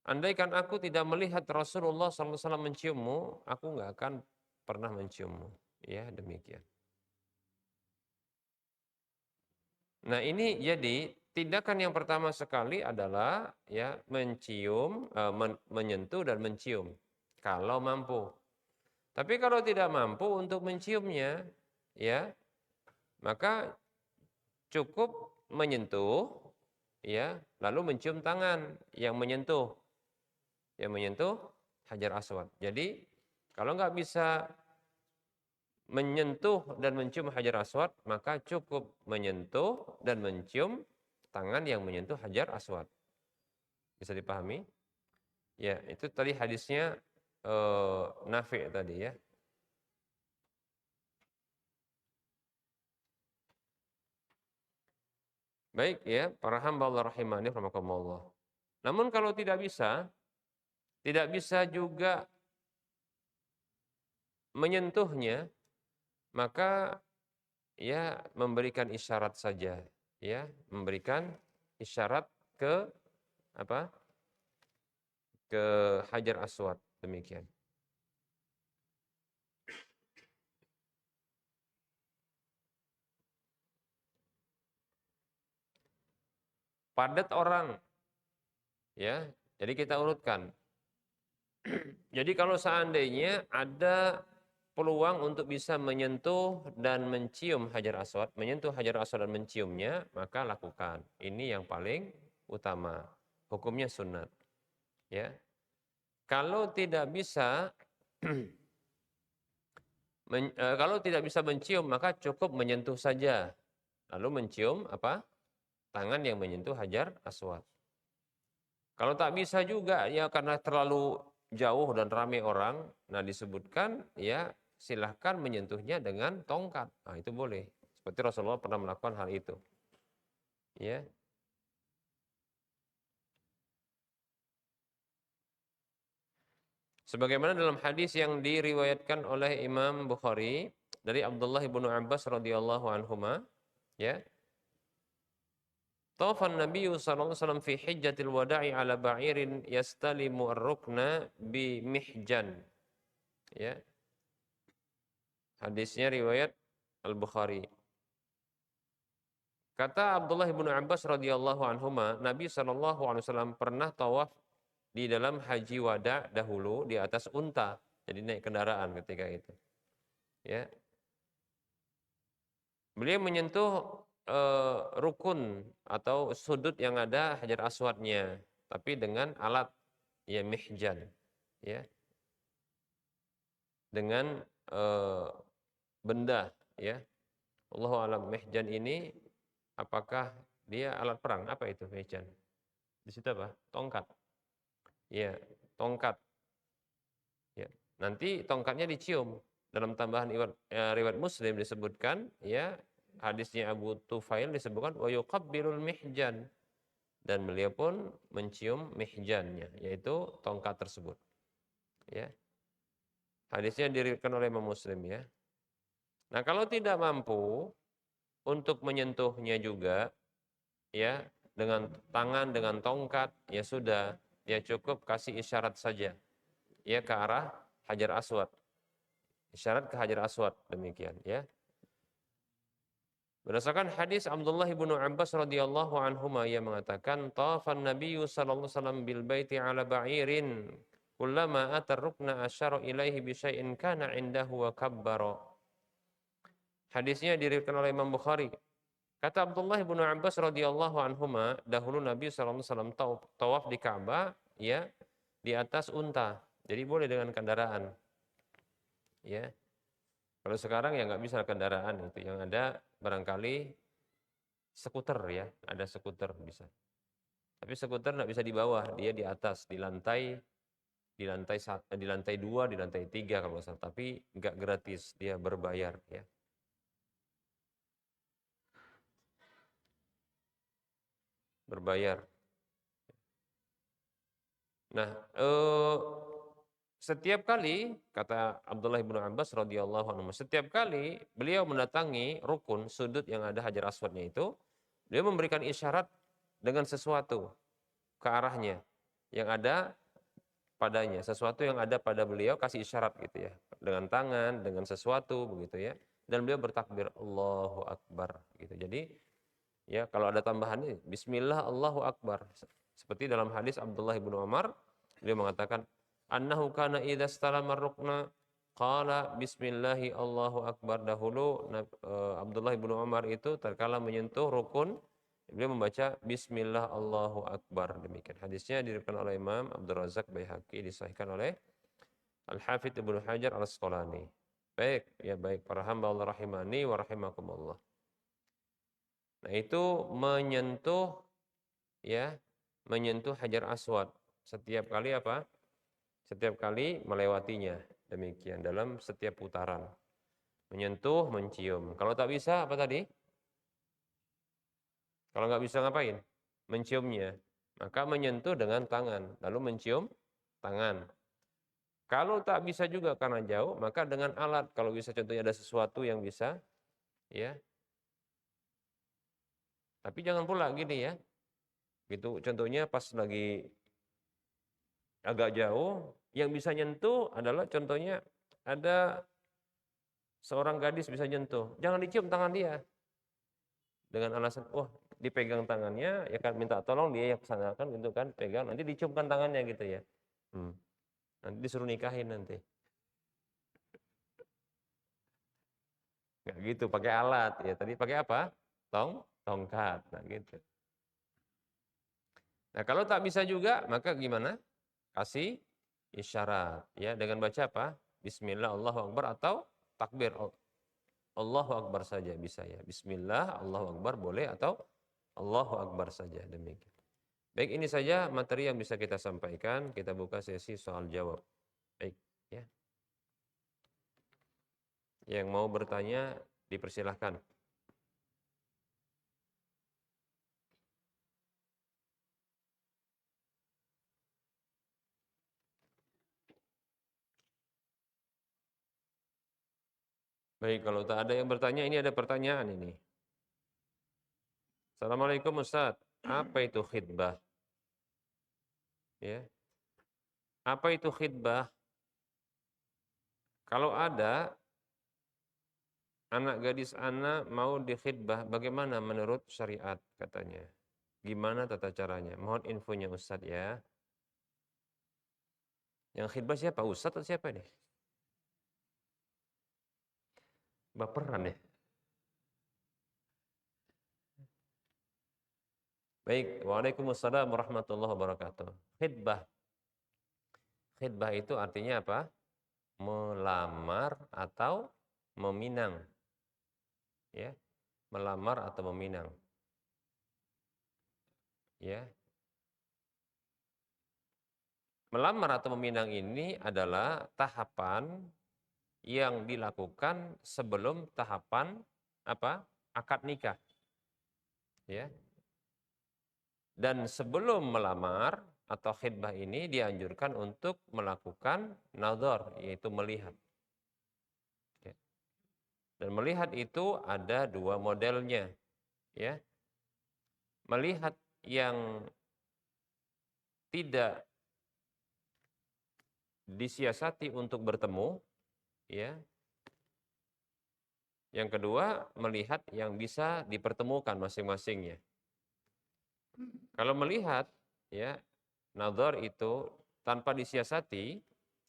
Andaikan aku tidak melihat Rasulullah sallallahu alaihi wasallam menciummu, aku nggak akan pernah menciummu. Ya, demikian. Nah, ini jadi tindakan yang pertama sekali adalah ya mencium, menyentuh dan mencium kalau mampu. Tapi kalau tidak mampu untuk menciumnya, ya maka cukup menyentuh, ya lalu mencium tangan yang menyentuh Hajar Aswad. Jadi kalau nggak bisa menyentuh dan mencium Hajar Aswad, maka cukup menyentuh dan mencium tangan yang menyentuh Hajar Aswad. Bisa dipahami? Ya, itu tadi hadisnya Nafi' tadi ya. Baik ya, para hamba Allah rahimani rahimakumullah. Namun kalau tidak bisa juga menyentuhnya, maka ya memberikan isyarat saja, ya, memberikan isyarat ke apa? Ke Hajar Aswad, demikian. Padat orang, ya. Jadi kita urutkan. Jadi kalau seandainya ada peluang untuk bisa menyentuh dan mencium Hajar Aswad, menyentuh Hajar Aswad dan menciumnya, maka lakukan. Ini yang paling utama. Hukumnya sunat. Ya. Kalau tidak bisa kalau tidak bisa mencium, maka cukup menyentuh saja. Lalu mencium apa? Tangan yang menyentuh Hajar Aswad. Kalau tak bisa juga ya karena terlalu jauh dan ramai orang, nah disebutkan ya silahkan menyentuhnya dengan tongkat. Nah itu boleh. Seperti Rasulullah pernah melakukan hal itu. Ya. Sebagaimana dalam hadis yang diriwayatkan oleh Imam Bukhari dari Abdullah bin Abbas radhiyallahu anhuma, ya. Tawafan Nabi sallallahu alaihi wasallam fi hijjatil wada'i ala ba'irin yastalimu ar-rukna bi mihjan. Ya. Hadisnya riwayat Al-Bukhari. Kata Abdullah bin Abbas radhiyallahu anhuma, Nabi sallallahu alaihi wasallam pernah tawaf di dalam haji wada dahulu di atas unta. Jadi naik kendaraan ketika itu. Ya. Beliau menyentuh rukun atau sudut yang ada Hajar Aswadnya, tapi dengan alat ya mihjan, ya. Dengan benda, ya. Allahu a'lam mihjan ini apakah dia alat perang? Apa itu mihjan? Di situ apa? Tongkat. Ya, tongkat. Ya. Nanti tongkatnya dicium. Dalam tambahan riwayat Muslim disebutkan, ya, hadisnya Abu Tufail disebutkan wa yuqabbilul mihjan, dan beliau pun mencium mihjannya, yaitu tongkat tersebut. Ya. Hadisnya diriwayatkan oleh Imam Muslim, ya. Nah, kalau tidak mampu untuk menyentuhnya juga, ya, dengan tangan, dengan tongkat, ya sudah, ya cukup kasih isyarat saja, ya, ke arah Hajar Aswad. Isyarat ke Hajar Aswad, demikian, ya. Berdasarkan hadis Abdullah bin Abbas radhiyallahu anhuma yang mengatakan tafan Nabi sallallahu alaihi wasallam bil baiti ala ba'irin kullama atar rukna asyara ilaihi bi syai'in kana indahu wa kabbara. Hadisnya diriwayatkan oleh Imam Bukhari. Kata Abdullah bin Abbas radhiyallahu anhuma, dahulu Nabi sallallahu alaihi wasallam tawaf di Ka'bah ya di atas unta. Jadi boleh dengan kendaraan. Ya. Kalau sekarang ya nggak bisa kendaraan itu, yang ada barangkali skuter ya, ada skuter bisa. Tapi skuter nggak bisa di bawah, dia di atas, di lantai 2, di lantai 3 kalau nggak salah. Tapi nggak gratis, dia berbayar ya. Berbayar. Nah, setiap kali kata Abdullah bin Abbas radhiyallahu anhu, setiap kali beliau mendatangi rukun sudut yang ada Hajar Aswadnya itu, beliau memberikan isyarat dengan sesuatu ke arahnya yang ada padanya, sesuatu yang ada pada beliau kasih isyarat gitu ya, dengan tangan, dengan sesuatu begitu ya. Dan beliau bertakbir Allahu Akbar gitu. Jadi ya kalau ada tambahannya bismillah Allahu Akbar. Seperti dalam hadis Abdullah bin Umar, beliau mengatakan annahu kana idza istalama rukna qala bismillahi Allahu Akbar. Dahulu Abdullah bin Umar itu tatkala menyentuh rukun beliau membaca bismillah Allahu Akbar. Demikian hadisnya diriwayatkan oleh Imam Abdul Razak Baihaqi, disahihkan oleh Al-Hafidz Ibnu Hajar Al-Asqalani. Baik, ya baik para hamba Allah rahimani wa rahimakumullah. Nah, itu menyentuh ya, menyentuh Hajar Aswad setiap kali apa? Setiap kali melewatinya. Demikian dalam setiap putaran. Menyentuh, mencium. Kalau tak bisa apa tadi? Kalau nggak bisa ngapain? Menciumnya. Maka menyentuh dengan tangan, lalu mencium tangan. Kalau tak bisa juga karena jauh, maka dengan alat. Kalau bisa contohnya ada sesuatu yang bisa, ya. Tapi jangan pula gini ya. Gitu contohnya pas lagi agak jauh, yang bisa nyentuh adalah contohnya ada seorang gadis bisa nyentuh. Jangan dicium tangan dia. Dengan alasan, wah dipegang tangannya, ya kan minta tolong dia yang kesanakan gitu kan, pegang, nanti diciumkan tangannya gitu ya. Nanti disuruh nikahin nanti. Nggak gitu, pakai alat ya. Tadi pakai apa? Tongkat. Nah gitu. Nah kalau tak bisa juga, maka gimana? Kasih isyarat ya dengan baca apa? Bismillah Allahu Akbar atau takbir Allahu Akbar saja bisa ya. Bismillah Allahu Akbar boleh atau Allahu Akbar saja, demikian. Baik, ini saja materi yang bisa kita sampaikan. Kita buka sesi soal jawab. Baik ya. Yang mau bertanya dipersilahkan. Baik, kalau tak ada yang bertanya, ini ada pertanyaan ini. Assalamualaikum Ustaz, apa itu khidbah? Ya. Apa itu khidbah? Kalau ada anak gadis anak mau dikhidbah, bagaimana menurut syariat katanya? Gimana tata caranya? Mohon infonya Ustaz ya. Yang khidbah siapa? Ustaz atau siapa nih? Baperan ya? Baik, waalaikumsalam warahmatullahi wabarakatuh. Khidbah. Khidbah itu artinya apa? Melamar atau meminang. Ya, melamar atau meminang. Ya. Melamar atau meminang ini adalah tahapan yang dilakukan sebelum tahapan apa? Akad nikah. Ya. Dan sebelum melamar atau khidbah ini dianjurkan untuk melakukan nadhar, yaitu melihat. Ya. Dan melihat itu ada dua modelnya. Ya. Melihat yang tidak disiasati untuk bertemu, ya. Yang kedua, melihat yang bisa dipertemukan masing-masingnya. Kalau melihat ya nazar itu tanpa disiasati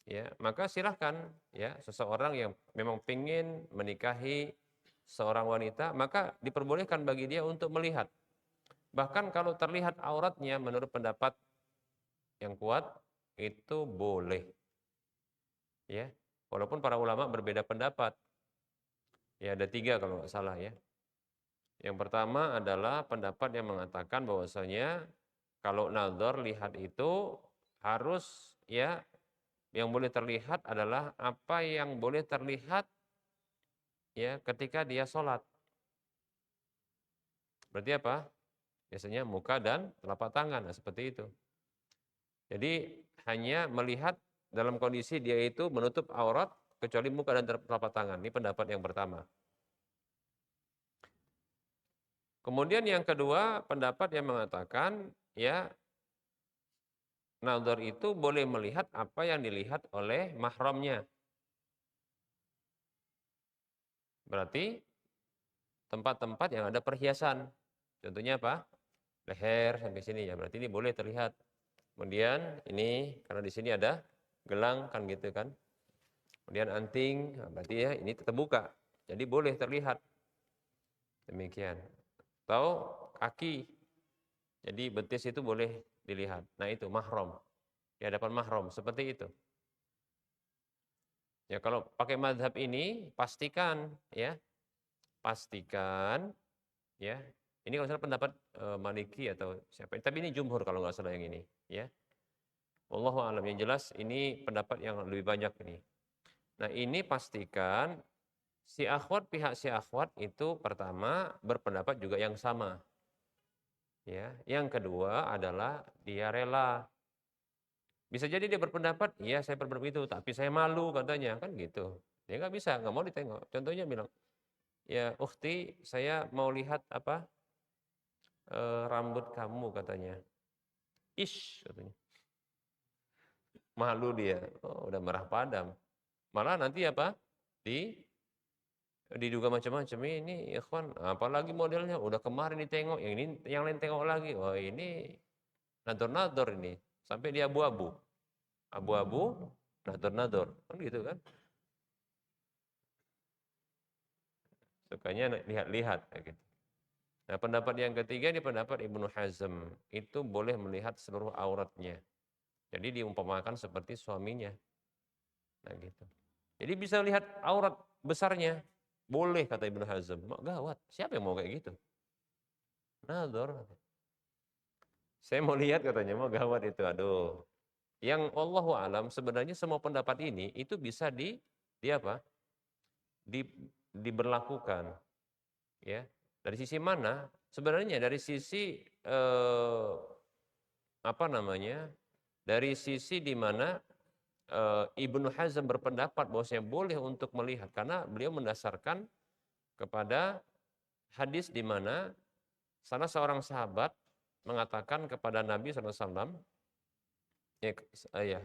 ya, maka silahkan ya seseorang yang memang ingin menikahi seorang wanita, maka diperbolehkan bagi dia untuk melihat. Bahkan kalau terlihat auratnya menurut pendapat yang kuat itu boleh. Ya. Walaupun para ulama berbeda pendapat. Ya ada 3 kalau nggak salah ya. Yang pertama adalah pendapat yang mengatakan bahwasanya kalau nazar lihat itu harus ya yang boleh terlihat adalah apa yang boleh terlihat ya ketika dia sholat. Berarti apa? Biasanya muka dan telapak tangan, nah seperti itu. Jadi hanya melihat dalam kondisi dia itu menutup aurat kecuali muka dan telapak tangan. Ini pendapat yang pertama. Kemudian yang kedua, pendapat yang mengatakan ya nazar itu boleh melihat apa yang dilihat oleh mahramnya. Berarti tempat-tempat yang ada perhiasan. Contohnya apa? Leher sampai sini ya, berarti ini boleh terlihat. Kemudian ini karena di sini ada gelang kan gitu kan. Kemudian anting, nah berarti ya ini tetap buka. Jadi boleh terlihat. Demikian. Atau kaki. Jadi betis itu boleh dilihat. Nah itu mahram. Di hadapan mahram seperti itu. Ya kalau pakai mazhab ini pastikan ya, pastikan ya. Ini kalau salah pendapat Maliki atau siapa. Tapi ini jumhur kalau nggak salah yang ini, ya. Wallahu a'lam. Yang jelas ini pendapat yang lebih banyak ini. Nah, ini pastikan si akhwat pihak si akhwat itu pertama berpendapat juga yang sama. Ya. Yang kedua adalah dia rela. Bisa jadi dia berpendapat, "Iya, saya berpendapat itu, tapi saya malu," katanya, kan gitu. Dia nggak bisa, nggak mau ditengok. Contohnya bilang, "Ya, ukhti, saya mau lihat apa rambut kamu," katanya. "Ish," katanya. Malu dia, oh, udah merah padam. Malah nanti apa? Di diduga macam-macam, ini ikhwan apalagi modelnya udah kemarin ditengok, yang ini yang lain tengok lagi. Wah, ini nador-nador ini. Sampai dia abu-abu. Abu-abu, nador-nador. Kan gitu kan? Sukanya lihat-lihat kayak gitu. Nah, pendapat yang ketiga ini pendapat Ibnu Hazm, itu boleh melihat seluruh auratnya. Jadi diumpamakan seperti suaminya. Nah, gitu. Jadi bisa lihat aurat besarnya. Boleh kata Ibnu Hazm. Gawat. Siapa yang mau kayak gitu? Nador. Saya mau lihat katanya, mau gawat itu. Aduh. Yang Allahu alam sebenarnya semua pendapat ini itu bisa di apa? Di diberlakukan, ya. Dari sisi mana? Sebenarnya dari sisi apa namanya? Dari sisi di mana Ibnu Hazm berpendapat bahwasanya boleh untuk melihat karena beliau mendasarkan kepada hadis di mana salah seorang sahabat mengatakan kepada Nabi SAW, ya, ya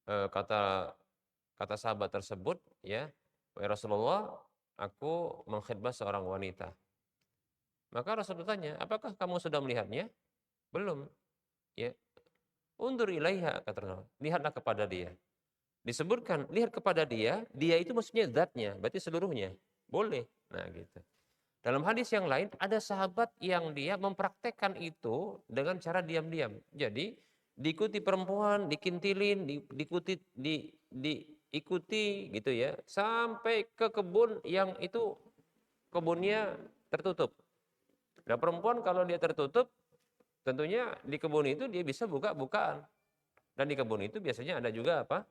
kata kata sahabat tersebut, ya, "Wahai Rasulullah, aku mengkhidbah seorang wanita." Maka Rasulullah tanya, "Apakah kamu sudah melihatnya?" "Belum." Ya, "Undur ilaiha," kata Rasulullah, "lihatlah kepada dia." Disebutkan lihat kepada dia, dia itu maksudnya zatnya, berarti seluruhnya. Boleh. Nah, gitu. Dalam hadis yang lain ada sahabat yang dia mempraktekkan itu dengan cara diam-diam. Jadi diikuti perempuan, dikintilin, diikuti gitu ya, sampai ke kebun yang itu kebunnya tertutup. Nah, perempuan kalau dia tertutup, tentunya di kebun itu dia bisa buka-bukaan. Dan di kebun itu biasanya ada juga apa?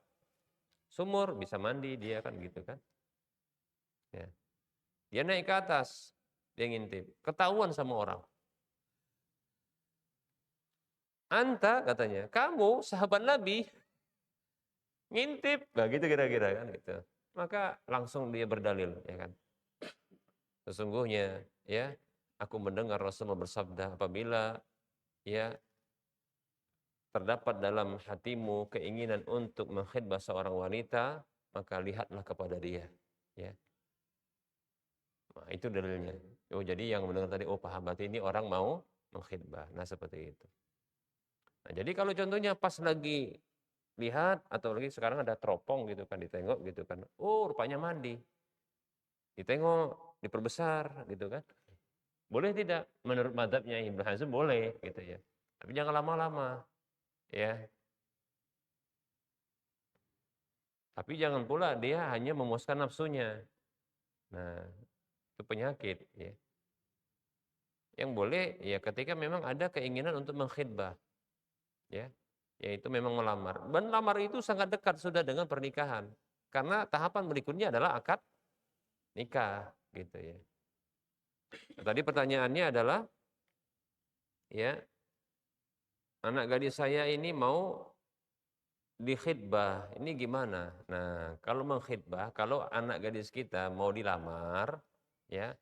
Sumur, bisa mandi dia kan gitu kan. Ya. Dia naik ke atas, dia ngintip, ketahuan sama orang. "Anta," katanya, "kamu sahabat Nabi, ngintip." Nah gitu kira-kira kan gitu. Maka langsung dia berdalil, ya kan. Sesungguhnya ya, aku mendengar Rasulullah bersabda, apabila ya terdapat dalam hatimu keinginan untuk mengkhidbah seorang wanita, maka lihatlah kepada dia. Ya. Nah, itu dalilnya. Oh, jadi yang mendengar tadi, oh paham, berarti ini orang mau mengkhidbah. Nah, seperti itu. Nah, jadi kalau contohnya pas lagi lihat atau lagi sekarang ada teropong gitu kan, ditengok gitu kan. Oh, rupanya mandi. Ditengok, diperbesar gitu kan. Boleh tidak? Menurut madzhabnya Ibnu Hazm boleh gitu ya. Tapi jangan lama-lama ya. Tapi jangan pula dia hanya memuaskan nafsunya. Nah, itu penyakit ya. Yang boleh ya ketika memang ada keinginan untuk mengkhidbah ya, yaitu memang melamar. Dan lamar itu sangat dekat sudah dengan pernikahan. Karena tahapan berikutnya adalah akad nikah gitu ya. Tadi pertanyaannya adalah ya, anak gadis saya ini mau dikhidbah, ini gimana? Nah, kalau mengkhidbah, kalau anak gadis kita mau dilamar, ya,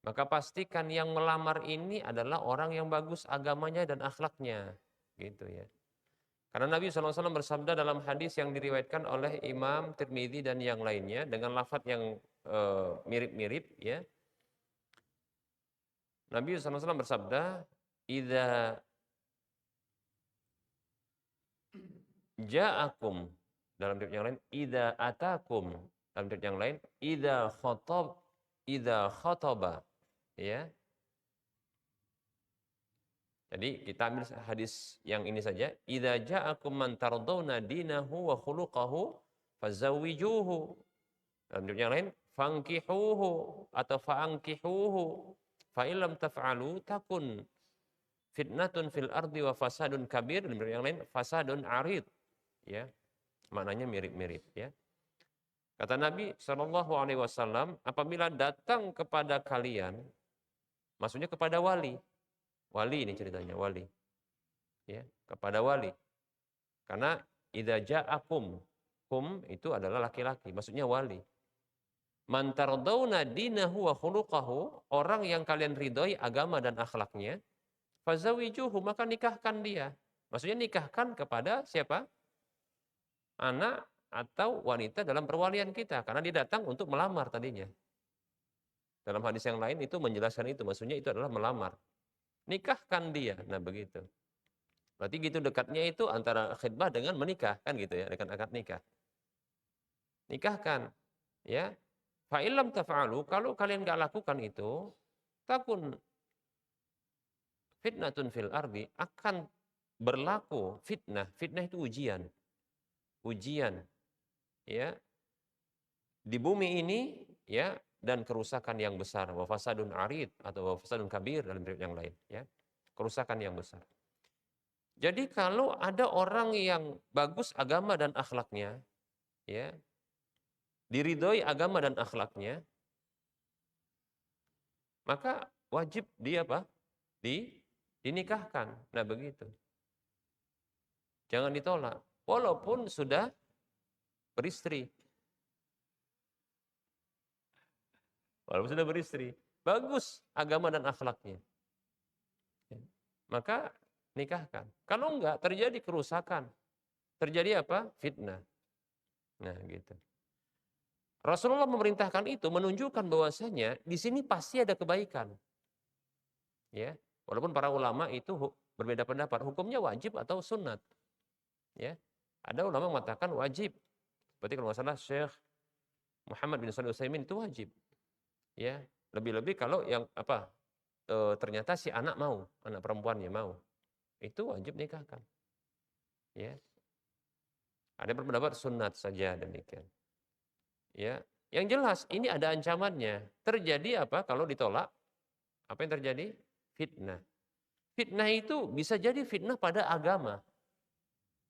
maka pastikan yang melamar ini adalah orang yang bagus agamanya dan akhlaknya, gitu ya. Karena Nabi SAW bersabda dalam hadis yang diriwayatkan oleh Imam Tirmidzi dan yang lainnya dengan lafaz yang mirip-mirip, ya. Nabi SAW bersabda, "Idza ja'akum," dalam riwayat yang lain, "idza atakum," dalam riwayat yang lain, idza khataba, ya. Jadi kita ambil hadis yang ini saja, "Idza ja'akum man tardawna dinahu wa khuluquhu fazawwijuhu." Dalam riwayat yang lain, "Fankihuhu," atau "Fa'ankihuhu, fa illam taf'alu takun fitnatun fil ardi wa fasadun kabir." Dalam riwayat yang lain, "Fasadun arid." Ya, maknanya mirip-mirip ya. Kata Nabi SAW, apabila datang kepada kalian, maksudnya kepada wali. Wali ini ceritanya, wali. Ya, kepada wali. Karena idza ja'akum, kum itu adalah laki-laki, maksudnya wali. Man tardawna dinahu wa khuluquhu, orang yang kalian ridhoi agama dan akhlaknya, fazawijuhu, maka nikahkan dia. Maksudnya nikahkan kepada siapa? Anak atau wanita dalam perwalian kita, karena dia datang untuk melamar tadinya. Dalam hadis yang lain itu menjelaskan itu, maksudnya itu adalah melamar. Nikahkan dia. Nah, begitu. Berarti gitu dekatnya itu antara khidbah dengan menikah, kan gitu ya, dengan akad nikah. Nikahkan, ya. Fa illam taf'alu, kalau kalian enggak lakukan itu, takun fitnatun fil ardi, akan berlaku fitnah. Fitnah itu ujian. Ujian, ya, di bumi ini, ya, dan kerusakan yang besar, wa fasadun arid atau wa fasadun kabir dalam riwayat yang lain, ya. Kerusakan yang besar. Jadi kalau ada orang yang bagus agama dan akhlaknya, ya, diridhoi agama dan akhlaknya, maka wajib dia apa? Dinikahkan. Nah, begitu. Jangan ditolak walaupun sudah beristri. Walaupun sudah beristri, bagus agama dan akhlaknya. Maka nikahkan. Kalau enggak, terjadi kerusakan. Terjadi apa? Fitnah. Nah, gitu. Rasulullah memerintahkan itu menunjukkan bahwasanya di sini pasti ada kebaikan. Ya, walaupun para ulama itu berbeda pendapat, hukumnya wajib atau sunat. Ya. Ada ulama mengatakan wajib. Seperti kalau nggak salah Syekh Muhammad bin Shalih Al-Utsaimin itu wajib. Ya, lebih-lebih kalau yang apa? Ternyata si anak mau, anak perempuannya mau. Itu wajib nikahkan. Ya. Ada berpendapat sunat saja demikian. Ya, yang jelas ini ada ancamannya. Terjadi apa kalau ditolak? Apa yang terjadi? Fitnah. Fitnah itu bisa jadi fitnah pada agama.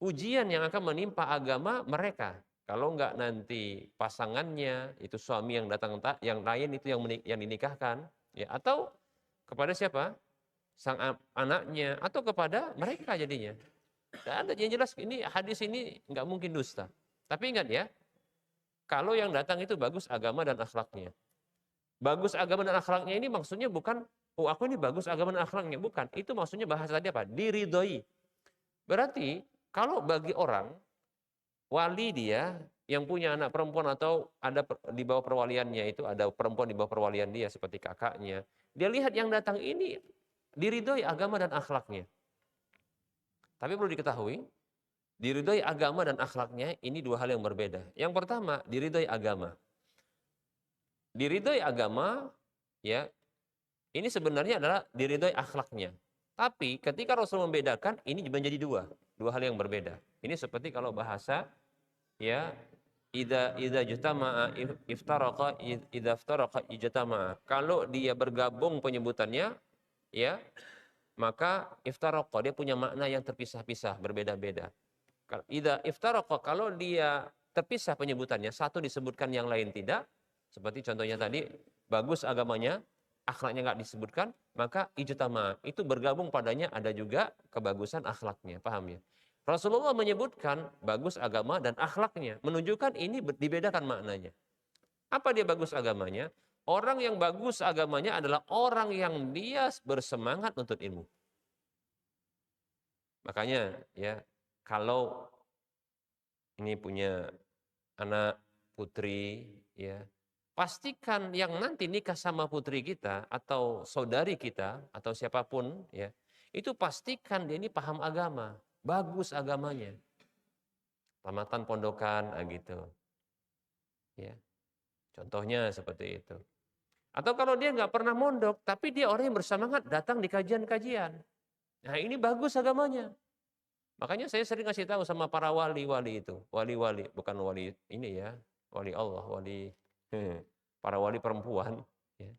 Ujian yang akan menimpa agama mereka. Kalau enggak nanti pasangannya, itu suami yang datang, yang lain itu yang dinikahkan, ya, atau kepada siapa? Sang anaknya, atau kepada mereka jadinya. Dan yang jelas ini hadis ini enggak mungkin dusta. Tapi ingat ya, kalau yang datang itu bagus agama dan akhlaknya. Bagus agama dan akhlaknya ini maksudnya bukan, oh aku ini bagus agama dan akhlaknya. Bukan, itu maksudnya bahasa tadi apa? Diridhoi. Berarti kalau bagi orang, wali dia yang punya anak perempuan atau ada di bawah perwaliannya itu, ada perempuan di bawah perwalian dia seperti kakaknya. Dia lihat yang datang ini diridhoi agama dan akhlaknya. Tapi perlu diketahui, diridhoi agama dan akhlaknya ini dua hal yang berbeda. Yang pertama, diridhoi agama. Diridhoi agama, ya, ini sebenarnya adalah diridhoi akhlaknya. Tapi ketika Rasul membedakan, ini menjadi dua hal yang berbeda. Ini seperti kalau bahasa, ya, idza jtama'a iftaraqa, idza iftaraqa ijtama'a. Kalau dia bergabung penyebutannya, ya, maka iftaraqa dia punya makna yang terpisah-pisah, berbeda-beda. Idza iftaraqa, kalau dia terpisah penyebutannya, satu disebutkan yang lain tidak, seperti contohnya tadi, bagus agamanya, akhlaknya nggak disebutkan, maka ijtama, itu bergabung padanya ada juga kebagusan akhlaknya, paham ya? Rasulullah menyebutkan bagus agama dan akhlaknya, menunjukkan ini dibedakan maknanya. Apa dia bagus agamanya? Orang yang bagus agamanya adalah orang yang dia bersemangat untuk ilmu. Makanya ya, kalau ini punya anak putri, ya, pastikan yang nanti nikah sama putri kita atau saudari kita atau siapapun, ya, itu pastikan dia ini paham agama, bagus agamanya, tamatan pondokan, gitu, ya. Contohnya seperti itu. Atau kalau dia nggak pernah mondok, tapi dia orang yang bersemangat datang di kajian-kajian. Nah, ini bagus agamanya. Makanya saya sering kasih tahu sama para wali-wali itu, wali-wali, bukan wali ini ya, wali Allah, wali para wali perempuan, ya.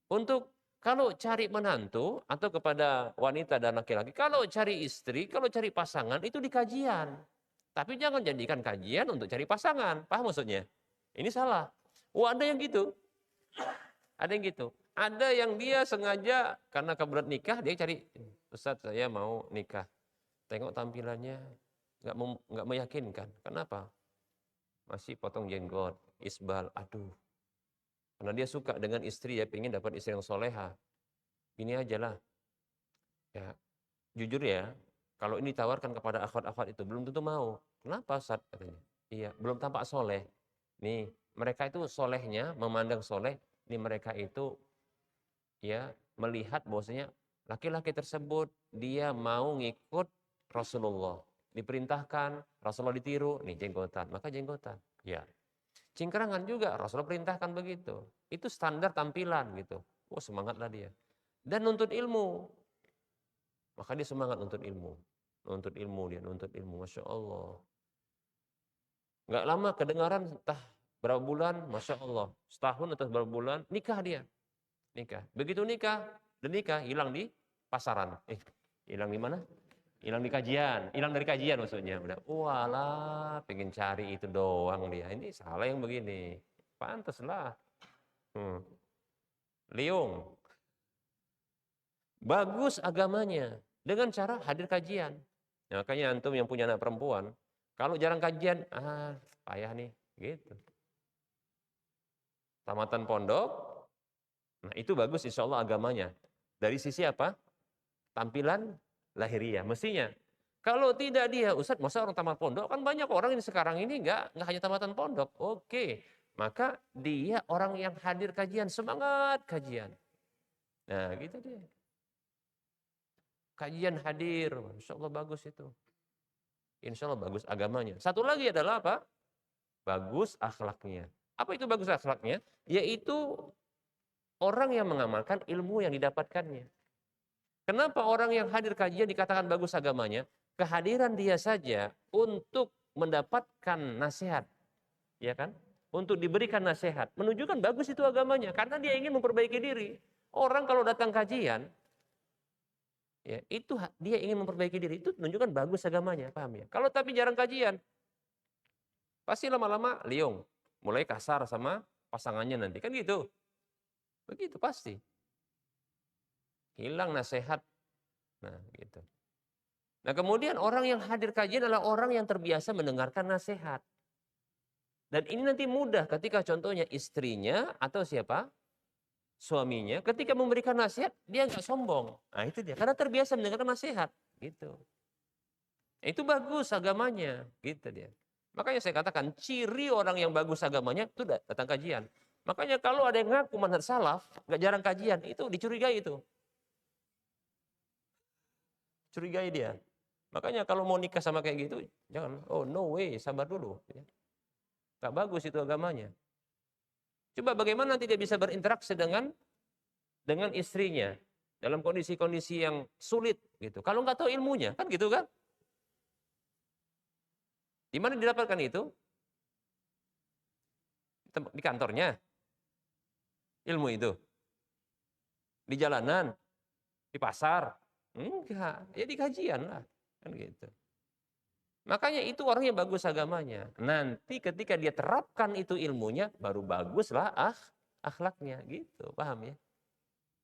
Untuk kalau cari menantu atau kepada wanita dan laki-laki, kalau cari istri, kalau cari pasangan itu di kajian. Tapi jangan jadikan kajian untuk cari pasangan, paham maksudnya? Ini salah. Oh, ada yang gitu. Ada yang gitu. Ada yang dia sengaja karena kebetulan nikah dia cari, Ustaz saya mau nikah. Tengok tampilannya nggak meyakinkan. Kenapa? Masih potong jenggot, isbal, aduh. Karena dia suka dengan istri, ya pengen dapat istri yang soleha. Ini aja lah. Ya, jujur ya, kalau ini ditawarkan kepada akhwat-akhwat itu belum tentu mau. Kenapa, Ustaz? Katanya. Iya, belum tampak soleh. Nih, mereka itu solehnya, memandang soleh, ini mereka itu ya melihat bahwasanya laki-laki tersebut dia mau ngikut Rasulullah. Diperintahkan, Rasulullah ditiru, nih jenggotan, maka jenggotan. Ya. Cingkrangan juga, Rasulullah perintahkan begitu. Itu standar tampilan gitu. Oh, semangatlah dia. Dan nuntut ilmu. Maka dia semangat nuntut ilmu. Nuntut ilmu dia, nuntut ilmu. Masya Allah. Nggak lama kedengaran entah berapa bulan, Masya Allah. Setahun atau berapa bulan, nikah dia. Nikah. Begitu nikah, dan nikah, hilang di pasaran. Hilang di mana? Hilang di kajian. Hilang dari kajian maksudnya. Udah, walah, pengen cari itu doang dia. Ini salah yang begini. Pantaslah. Liung. Bagus agamanya. Dengan cara hadir kajian. Nah, makanya antum yang punya anak perempuan, kalau jarang kajian, payah nih. Gitu. Tamatan pondok, nah itu bagus insya Allah agamanya. Dari sisi apa? Tampilan lahiriah, mestinya. Kalau tidak dia, Ustaz, masa orang tamat pondok? Kan banyak orang ini sekarang ini nggak hanya tamatan pondok. Oke, maka dia orang yang hadir kajian, semangat kajian. Nah, gitu dia. Kajian hadir, insya Allah bagus itu. Insya Allah bagus agamanya. Satu lagi adalah apa? Bagus akhlaknya. Apa itu bagus akhlaknya? Yaitu orang yang mengamalkan ilmu yang didapatkannya. Kenapa orang yang hadir kajian dikatakan bagus agamanya? Kehadiran dia saja untuk mendapatkan nasihat, ya kan? Untuk diberikan nasihat, menunjukkan bagus itu agamanya karena dia ingin memperbaiki diri. Orang kalau datang kajian, ya itu dia ingin memperbaiki diri, itu menunjukkan bagus agamanya, paham ya? Kalau tapi jarang kajian, pasti lama-lama liung, mulai kasar sama pasangannya nanti, kan gitu. Begitu pasti. Hilang nasihat. Nah, gitu. Nah, kemudian orang yang hadir kajian adalah orang yang terbiasa mendengarkan nasihat. Dan ini nanti mudah ketika contohnya istrinya atau siapa? Suaminya ketika memberikan nasihat, dia nggak sombong. Nah, itu dia. Karena terbiasa mendengarkan nasihat, gitu. Itu bagus agamanya, gitu dia. Makanya saya katakan ciri orang yang bagus agamanya itu datang kajian. Makanya kalau ada yang ngaku manhaj salaf, nggak jarang kajian, itu dicurigai itu. Curigai dia. Makanya kalau mau nikah sama kayak gitu, jangan, oh no way, sabar dulu. Gak bagus itu agamanya. Coba bagaimana nanti dia bisa berinteraksi dengan istrinya dalam kondisi-kondisi yang sulit gitu. Kalau nggak tahu ilmunya, kan gitu kan? Di mana didapatkan itu? Di kantornya, ilmu itu. Di jalanan, di pasar. Enggak, ya di kajian lah. Kan gitu. Makanya itu orang yang bagus agamanya. Nanti ketika dia terapkan itu ilmunya, baru baguslah akhlaknya. Gitu, paham ya?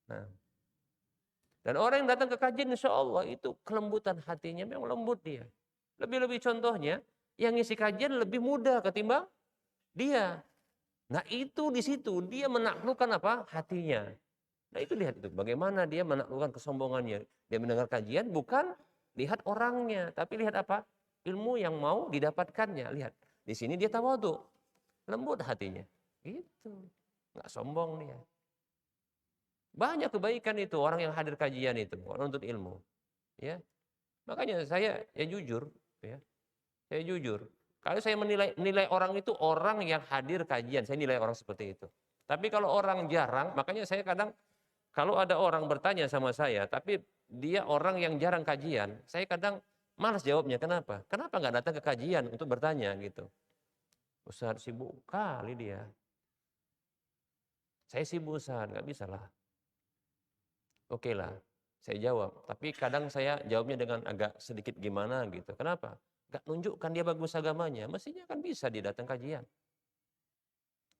Nah, dan orang yang datang ke kajian insya Allah itu kelembutan hatinya, memang lembut dia. Lebih-lebih contohnya, yang ngisi kajian lebih muda ketimbang dia. Nah itu di situ dia menaklukkan apa? Hatinya. Nah itu lihat itu, bagaimana dia menaklukkan kesombongannya. Dia mendengar kajian bukan lihat orangnya, tapi lihat apa? Ilmu yang mau didapatkannya. Lihat, di sini dia tawadhu, lembut hatinya. Gitu, nggak sombong dia. Banyak kebaikan itu orang yang hadir kajian itu, orang untuk ilmu. Ya, makanya saya ya jujur, ya, saya jujur. Kalau saya menilai orang itu orang yang hadir kajian, saya nilai orang seperti itu. Tapi kalau orang jarang, makanya saya kadang kalau ada orang bertanya sama saya, tapi dia orang yang jarang kajian, saya kadang malas jawabnya. Kenapa? Kenapa nggak datang ke kajian untuk bertanya gitu? Ustaz sibuk kali dia. Saya sibuk Ustaz, nggak bisa lah. Oke lah, saya jawab. Tapi kadang saya jawabnya dengan agak sedikit gimana gitu. Kenapa? Nggak nunjukkan dia bagus agamanya. Mestinya kan bisa dia datang kajian.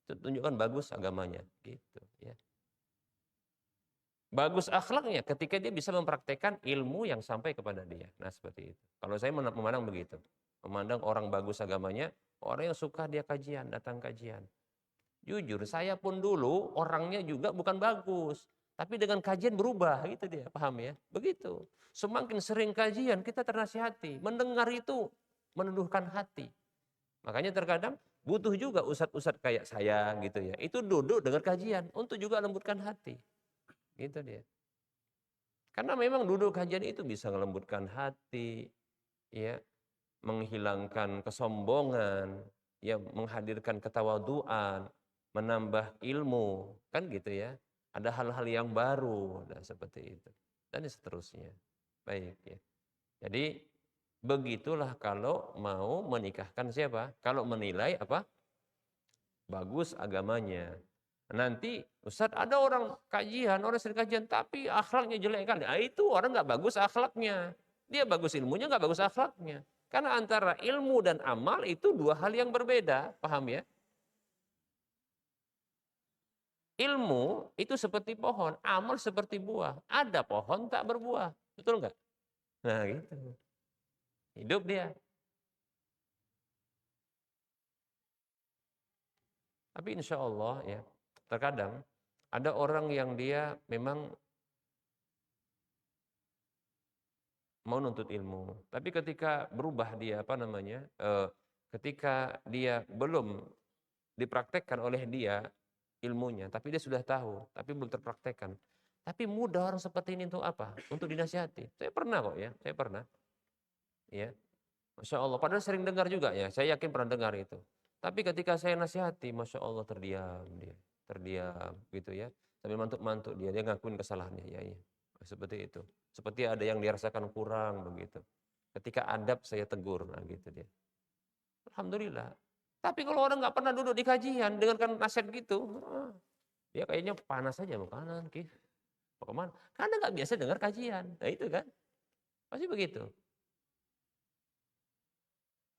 Tunjukkan bagus agamanya, gitu ya. Bagus akhlaknya ketika dia bisa mempraktekkan ilmu yang sampai kepada dia. Nah seperti itu. Kalau saya memandang begitu. Memandang orang bagus agamanya, orang yang suka dia kajian, datang kajian. Jujur, saya pun dulu orangnya juga bukan bagus. Tapi dengan kajian berubah, gitu dia, paham ya? Begitu. Semakin sering kajian, kita ternasihati. Mendengar itu meneduhkan hati. Makanya terkadang butuh juga ustadz-ustadz kayak saya gitu ya. Itu duduk dengar kajian untuk juga lembutkan hati. Gitu dia. Karena memang duduk kajian itu bisa melembutkan hati, ya, menghilangkan kesombongan, ya, menghadirkan ketawaduan, menambah ilmu, kan gitu ya. Ada hal-hal yang baru, dan seperti itu. Dan seterusnya. Baik ya. Jadi begitulah kalau mau menikahkan siapa? Kalau menilai apa? Bagus agamanya. Nanti Ustadz ada orang kajian, orang sering kajian, tapi akhlaknya jelek kali. Nah, itu orang nggak bagus akhlaknya. Dia bagus ilmunya, nggak bagus akhlaknya. Karena antara ilmu dan amal itu dua hal yang berbeda, paham ya? Ilmu itu seperti pohon, amal seperti buah. Ada pohon tak berbuah, betul nggak? Nah gitu, hidup dia. Tapi insya Allah ya, terkadang ada orang yang dia memang mau nuntut ilmu. Tapi ketika berubah dia apa namanya? Ketika dia belum dipraktekkan oleh dia ilmunya, tapi dia sudah tahu, tapi belum terpraktekkan. Tapi mudah orang seperti ini untuk apa? Untuk dinasihati. Saya pernah kok ya, saya pernah. Ya, Masya Allah. Padahal sering dengar juga ya, saya yakin pernah dengar itu. Tapi ketika saya nasihati, Masya Allah terdiam dia. Terdiam gitu ya. Sambil mantuk-mantuk dia ngakuin kesalahannya. Ya, ya. Seperti itu. Seperti ada yang dirasakan kurang begitu. Ketika adab saya tegur, nah gitu dia. Alhamdulillah. Tapi kalau orang nggak pernah duduk di kajian, dengarkan nasihat gitu, dia kayaknya panas saja mau kanan, kiri, mau kemana? Karena nggak biasa dengar kajian. Nah itu kan, pasti begitu.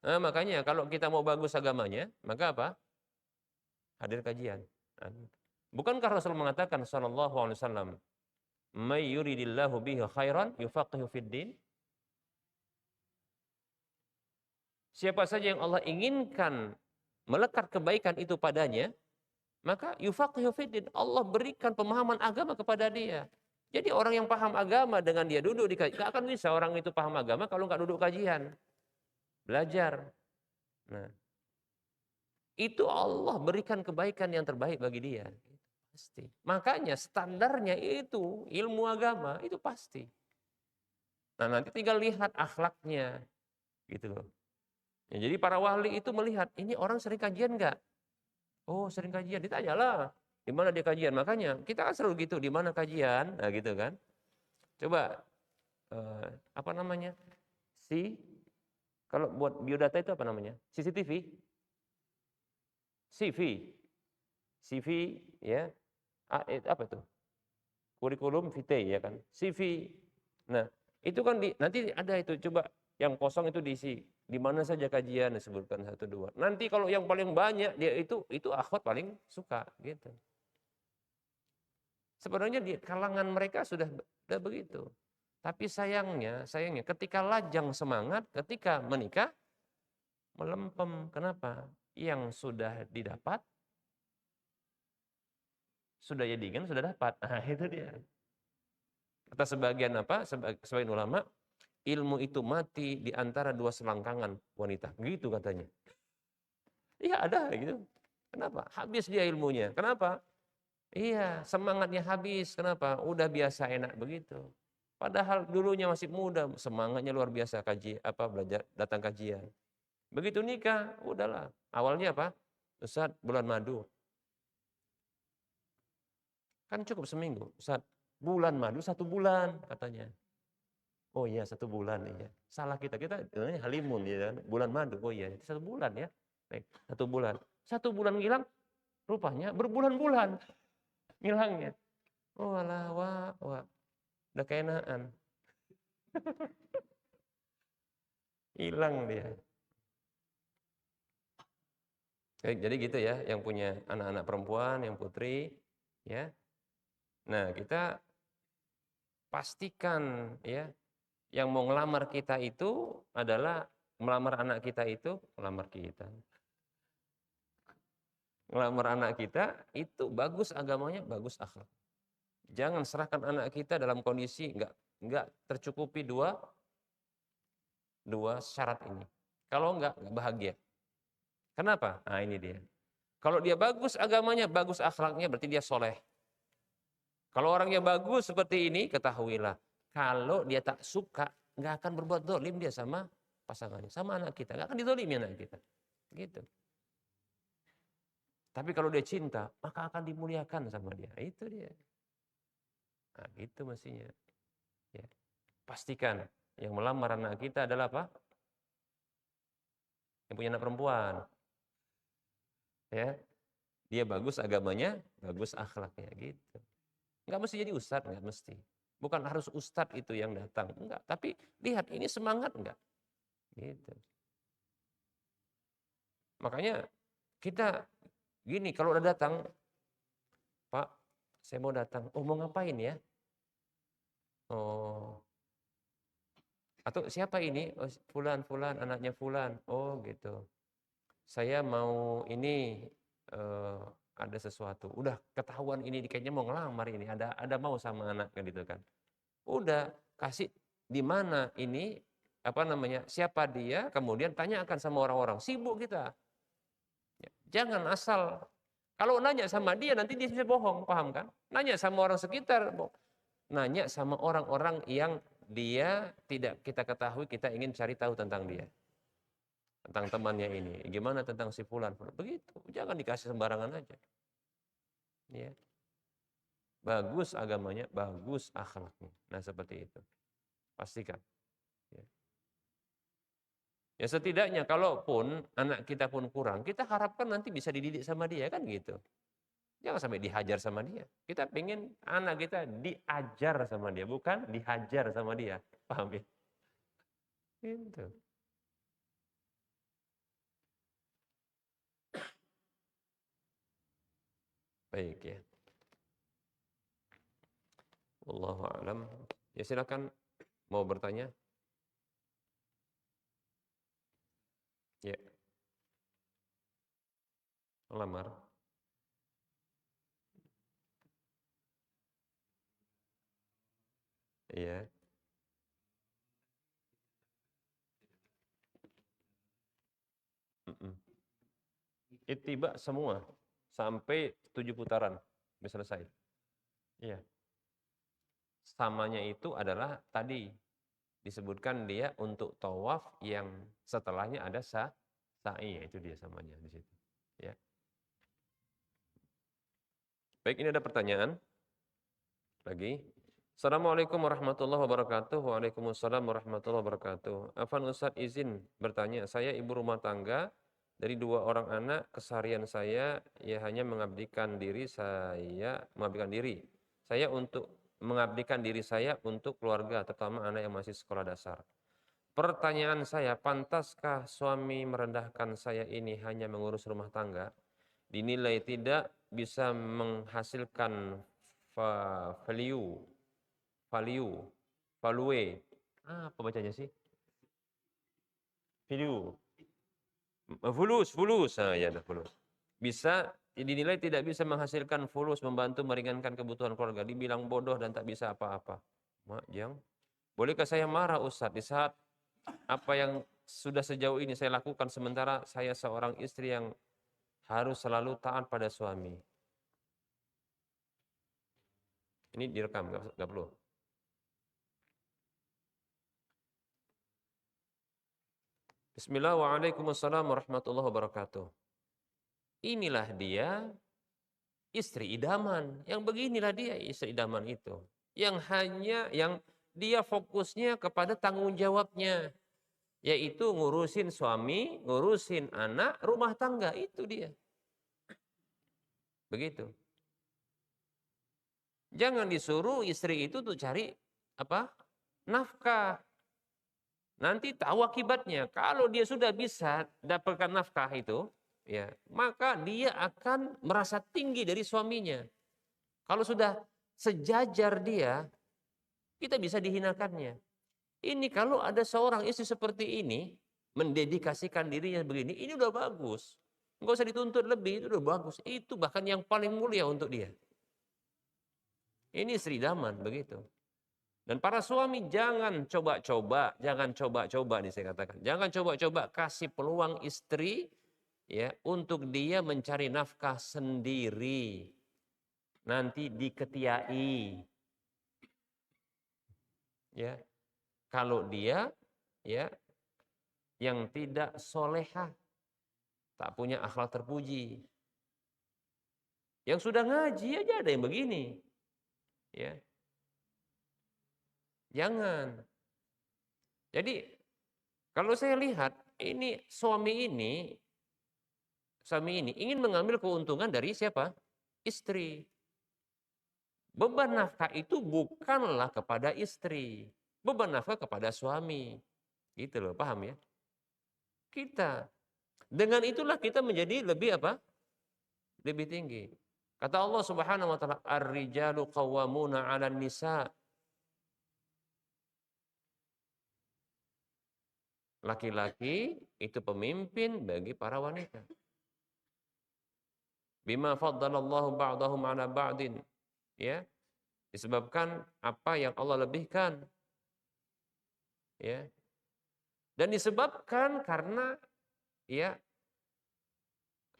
Nah, makanya kalau kita mau bagus agamanya, maka apa? Hadir kajian. Nah, bukankah Rasul mengatakan sallallahu alaihi wasallam, "May yuridillahu bihi khairan yufaqihu fid din." Siapa saja yang Allah inginkan melekat kebaikan itu padanya, maka yufaqihu fid din, Allah berikan pemahaman agama kepada dia. Jadi orang yang paham agama dengan dia duduk di kajian, nggak akan bisa orang itu paham agama kalau nggak duduk kajian, belajar. Nah, itu Allah berikan kebaikan yang terbaik bagi dia. Pasti. Makanya standarnya itu ilmu agama itu pasti. Nah nanti tinggal lihat akhlaknya, gitu loh. Ya, jadi para wali itu melihat ini orang sering kajian nggak? Oh sering kajian, ditanyalah di mana dia kajian. Makanya kita kan selalu gitu, di mana kajian, nah gitu kan. Coba apa namanya? Kalau buat biodata itu apa namanya? CCTV, CV. CV ya. Apa tuh? Kurikulum vitae ya kan. CV. Nah, itu kan nanti ada itu coba yang kosong itu diisi. Di mana saja kajian disebutkan 1 2. Nanti kalau yang paling banyak dia itu akhwat paling suka gitu. Sebenarnya di kalangan mereka sudah begitu. Tapi sayangnya ketika lajang semangat, ketika menikah melempem. Kenapa? Yang sudah didapat, sudah jadikan, sudah dapat. Nah, itu dia. Kata sebagian ulama, ilmu itu mati di antara 2 selangkangan wanita. Gitu katanya. Iya ada gitu. Kenapa? Habis dia ilmunya. Kenapa? Iya, semangatnya habis. Kenapa? Udah biasa enak begitu. Padahal dulunya masih muda, semangatnya luar biasa belajar, datang kajian. Begitu nikah, udahlah. Awalnya apa? Ustaz, bulan madu. Kan cukup seminggu. Ustaz, bulan madu 1 bulan katanya. Oh iya 1 bulan iya. Salah kita halimun ya kan. Bulan madu. Oh iya 1 bulan ya. Baik, 1 bulan. 1 bulan ngilang, rupanya berbulan-bulan ngilangnya. Oh alah, wah. Udah keenaan. Hilang dia. Jadi gitu ya, yang punya anak-anak perempuan, yang putri, ya. Nah, kita pastikan ya, yang mau ngelamar kita itu adalah melamar anak kita itu, ngelamar anak kita itu bagus agamanya, bagus akhlak. Jangan serahkan anak kita dalam kondisi enggak tercukupi dua syarat ini. Kalau enggak bahagia. Kenapa? Nah ini dia. Kalau dia bagus agamanya, bagus akhlaknya, berarti dia soleh. Kalau orangnya bagus seperti ini, ketahuilah. Kalau dia tak suka, nggak akan berbuat dolim dia sama pasangannya, sama anak kita. Nggak akan didolimi anak kita. Gitu. Tapi kalau dia cinta, maka akan dimuliakan sama dia. Itu dia. Nah, itu mestinya. Ya. Pastikan yang melamar anak kita adalah apa? Yang punya anak perempuan. Ya. Dia bagus agamanya, bagus akhlaknya gitu. Nggak mesti jadi ustadz, nggak mesti. Bukan harus ustadz itu yang datang, enggak. Tapi lihat ini semangat enggak? Gitu. Makanya kita gini, kalau udah datang, Pak, saya mau datang. Oh, mau ngapain ya? Oh. Atau siapa ini? Oh, fulan, anaknya fulan. Oh, gitu. Saya mau ini ada sesuatu. Udah ketahuan ini kayaknya mau ngelamar ini, ada mau sama anak gitu kan. Udah kasih di mana ini siapa dia, kemudian tanyakan sama orang-orang. Sibuk kita. Jangan asal kalau nanya sama dia nanti dia bisa bohong, paham kan? Nanya sama orang sekitar, nanya sama orang-orang yang dia tidak kita ketahui, kita ingin cari tahu tentang dia. Tentang temannya ini. Gimana tentang si fulan? Begitu. Jangan dikasih sembarangan aja. Ya. Bagus agamanya, bagus akhlaknya. Nah, seperti itu. Pastikan. Ya. Ya setidaknya kalaupun anak kita pun kurang, kita harapkan nanti bisa dididik sama dia kan gitu. Jangan sampai dihajar sama dia. Kita pengen anak kita diajar sama dia, bukan dihajar sama dia. Paham ya? Gitu. Baik ya. Wallahu a'lam. Ya silakan mau bertanya. Ya. Lamar. Iya. Ittiba semua sampai 7 putaran bisa selesai. Iya. Samanya itu adalah tadi disebutkan dia untuk tawaf yang setelahnya ada sa'i, itu dia samanya di situ. Ya. Baik, ini ada pertanyaan lagi. Assalamualaikum warahmatullahi wabarakatuh. Waalaikumsalam warahmatullahi wabarakatuh. Afan Ustaz izin bertanya, saya ibu rumah tangga Dari 2 orang anak, keseharian saya ya hanya mengabdikan diri saya untuk keluarga, terutama anak yang masih sekolah dasar. Pertanyaan saya, pantaskah suami merendahkan saya ini hanya mengurus rumah tangga, dinilai tidak bisa menghasilkan value, value, value, apa bacanya sih? Value. Fulus, ya dah fulus. Bisa dinilai tidak bisa menghasilkan fulus, membantu meringankan kebutuhan keluarga. Dibilang bodoh dan tak bisa apa-apa. Mak, Jang, bolehkah saya marah Ustadz di saat apa yang sudah sejauh ini saya lakukan sementara saya seorang istri yang harus selalu taat pada suami? Ini direkam, nggak perlu. Bismillah, waalaikumsalam warahmatullahi wabarakatuh. Inilah dia istri idaman. Yang beginilah dia istri idaman itu. Yang dia fokusnya kepada tanggung jawabnya. Yaitu ngurusin suami, ngurusin anak, rumah tangga. Itu dia. Begitu. Jangan disuruh istri itu tuh cari apa? Nafkah. Nanti tahu akibatnya. Kalau dia sudah bisa dapatkan nafkah itu, ya, maka dia akan merasa tinggi dari suaminya. Kalau sudah sejajar dia, kita bisa dihinakannya. Ini kalau ada seorang istri seperti ini, mendedikasikan dirinya begini, ini udah bagus. Enggak usah dituntut lebih, itu udah bagus. Itu bahkan yang paling mulia untuk dia. Ini istri idaman, begitu. Dan para suami jangan coba-coba nih saya katakan. Jangan coba-coba kasih peluang istri ya untuk dia mencari nafkah sendiri. Nanti diketiai. Ya. Kalau dia ya yang tidak solehah, tak punya akhlak terpuji. Yang sudah ngaji aja ada yang begini. Ya. Jangan. Jadi kalau saya lihat ini suami ini ingin mengambil keuntungan dari siapa? Istri. Beban nafkah itu bukanlah kepada istri. Beban nafkah kepada suami. Gitu loh, paham ya? Kita. Dengan itulah kita menjadi lebih apa? Lebih tinggi. Kata Allah Subhanahu wa taala, "Ar-rijalu qawwamuna 'alan nisa." Laki-laki itu pemimpin bagi para wanita. Bima faddalallahu ba'dahum 'ala ba'din. Ya, disebabkan apa yang Allah lebihkan. Ya. Dan disebabkan karena ya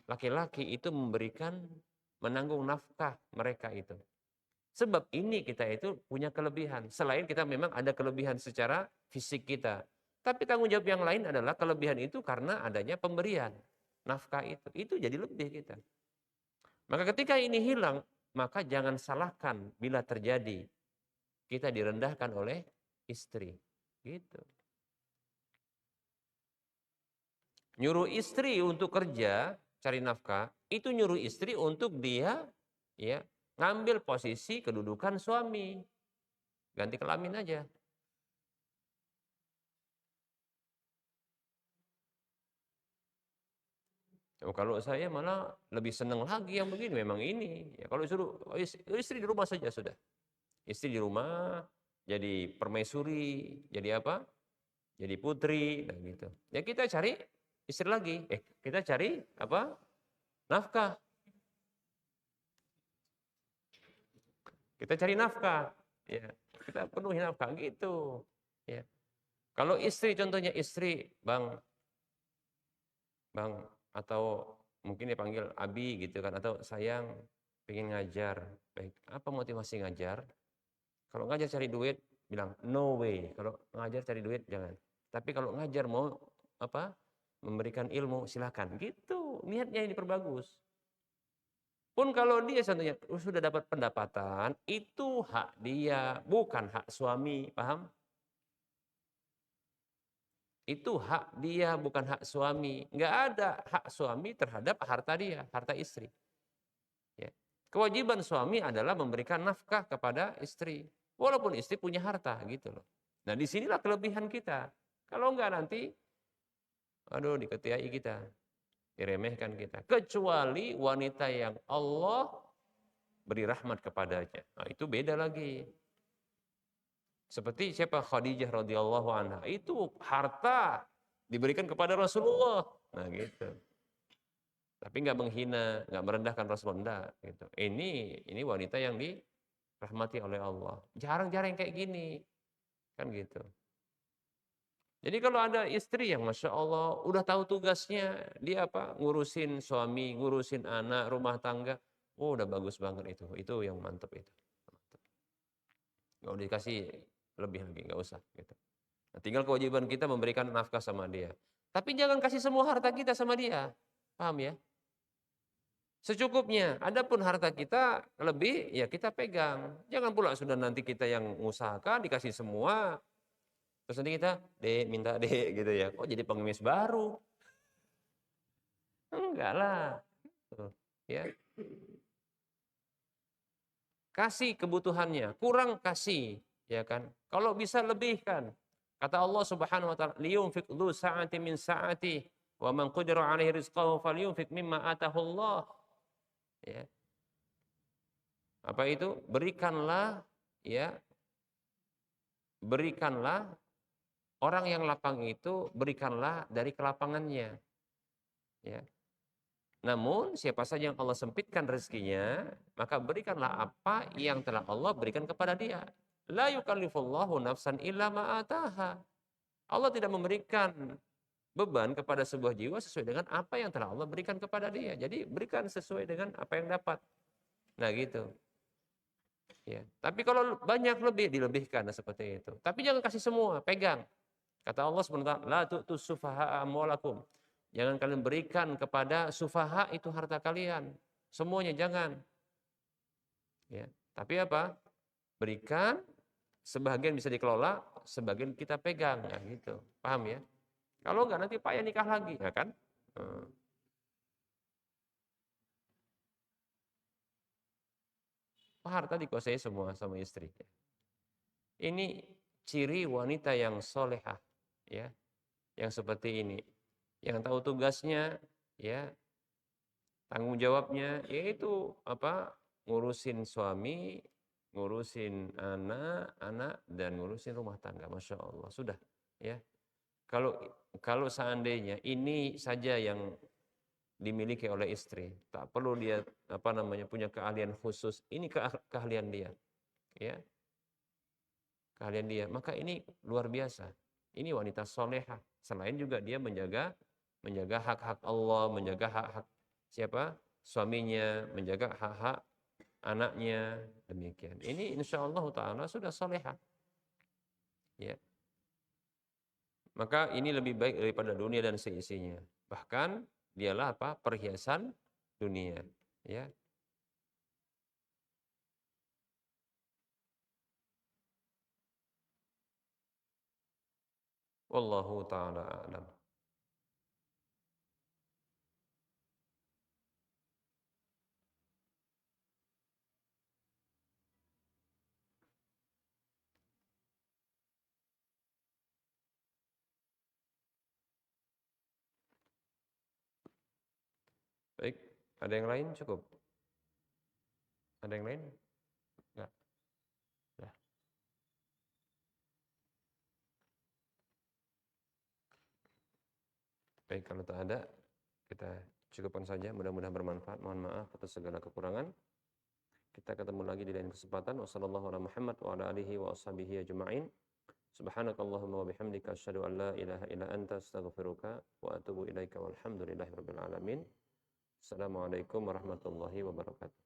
laki-laki itu menanggung nafkah mereka itu. Sebab ini kita itu punya kelebihan. Selain kita memang ada kelebihan secara fisik kita. Tapi tanggung jawab yang lain adalah kelebihan itu karena adanya pemberian nafkah itu. Itu jadi lebih kita. Maka ketika ini hilang, maka jangan salahkan bila terjadi kita direndahkan oleh istri. Gitu. Nyuruh istri untuk kerja, cari nafkah, itu nyuruh istri untuk dia ya ngambil posisi kedudukan suami. Ganti kelamin aja. Oh, kalau saya malah lebih senang lagi yang begini, memang ini. Ya, kalau suruh istri di rumah saja sudah. Istri di rumah jadi permaisuri, jadi apa? Jadi putri, dan gitu. Ya kita cari istri lagi. Kita cari apa? Nafkah. Kita cari nafkah. Ya, kita penuhi nafkah gitu. Ya. Kalau istri contohnya istri, Bang atau mungkin dipanggil Abi gitu kan, atau sayang pengen ngajar. Baik, apa motivasi ngajar? Kalau ngajar cari duit, bilang no way. Kalau ngajar cari duit jangan. Tapi kalau ngajar mau apa? Memberikan ilmu silakan. Gitu, niatnya ini diperbagus. Pun kalau dia contohnya sudah dapat pendapatan, itu hak dia, bukan hak suami, paham? Itu hak dia, bukan hak suami. Nggak ada hak suami terhadap harta dia, harta istri. Ya. Kewajiban suami adalah memberikan nafkah kepada istri. Walaupun istri punya harta gitu loh. Nah disinilah kelebihan kita. Kalau enggak nanti, aduh diketiai kita, diremehkan kita. Kecuali wanita yang Allah beri rahmat kepadanya. Nah, itu beda lagi. Seperti siapa? Khadijah radhiyallahu anha. Itu harta diberikan kepada Rasulullah. Nah gitu. Tapi nggak menghina, nggak merendahkan Rasulullah. Gitu. Ini wanita yang dirahmati oleh Allah. Jarang-jarang kayak gini. Kan gitu. Jadi kalau ada istri yang Masya Allah udah tahu tugasnya, dia apa? Ngurusin suami, ngurusin anak, rumah tangga. Oh udah bagus banget itu yang mantep itu. Nggak usah dikasih lebih lagi, nggak usah. Gitu. Nah, tinggal kewajiban kita memberikan nafkah sama dia. Tapi jangan kasih semua harta kita sama dia. Paham ya? Secukupnya. Adapun harta kita lebih, ya kita pegang. Jangan pula sudah nanti kita yang usahakan, dikasih semua. Terus nanti kita, dek, minta dek, gitu ya. Kok jadi pengemis baru? Enggak lah. Tuh, ya. Kasih kebutuhannya, kurang kasih, ya kan? Kalau bisa lebihkan. Kata Allah Subhanahu wa taala, "Liyunfiq dzu sa'ati min sa'ati, wa man qudira 'alaihi rizquhu falyunfiq mimma atahu Allah." Ya. Apa itu? Berikanlah, ya, berikanlah orang yang lapang itu, berikanlah dari kelapangannya, ya. Namun siapa saja yang Allah sempitkan rezekinya, maka berikanlah apa yang telah Allah berikan kepada dia. La yukallifullahu nafsan illa ma ataha. Allah tidak memberikan beban kepada sebuah jiwa sesuai dengan apa yang telah Allah berikan kepada dia. Jadi berikan sesuai dengan apa yang dapat. Nah gitu. Ya. Tapi kalau banyak lebih dilebihkan seperti itu. Tapi jangan kasih semua, pegang. Kata Allah SWT, la tu'tus sufaha'a amwalakum. Jangan kalian berikan kepada sufaha itu harta kalian. Semuanya jangan. Ya. Tapi apa? Berikan, sebagian bisa dikelola, sebagian kita pegang. Nah, gitu. Paham ya? Kalau enggak nanti payah nikah lagi, ya kan? Harta dikuasai semua sama istri. Ini ciri wanita yang solehah, ya, yang seperti ini, yang tahu tugasnya, ya, tanggung jawabnya, yaitu apa? Ngurusin suami, ngurusin anak-anak, dan ngurusin rumah tangga. Masya Allah, sudah, ya. Kalau kalau seandainya ini saja yang dimiliki oleh istri, tak perlu dia apa namanya punya keahlian khusus. Ini keahlian dia, ya, keahlian dia. Maka ini luar biasa. Ini wanita soleha. Selain juga dia menjaga hak-hak Allah, menjaga hak-hak siapa? Suaminya, menjaga hak-hak anaknya, demikian. Ini insya Allah Taala sudah soleha. Ya. Maka ini lebih baik daripada dunia dan seisinya. Bahkan dialah apa? Perhiasan dunia. Ya. Wallahu taala a'lam. Baik, ada yang lain cukup? Ada yang lain? Enggak. Ya. Baik, kalau tak ada, kita cukupkan saja. Mudah-mudahan bermanfaat. Mohon maaf atas segala kekurangan. Kita ketemu lagi di lain kesempatan. Wassalamualaikum warahmatullahi wabarakatuh. Subhanakallahumma wa bihamdika asyhadu an la ilaha illa anta astaghfiruka wa atubu ilaika walhamdulillahirabbil alamin. Assalamualaikum warahmatullahi wabarakatuh.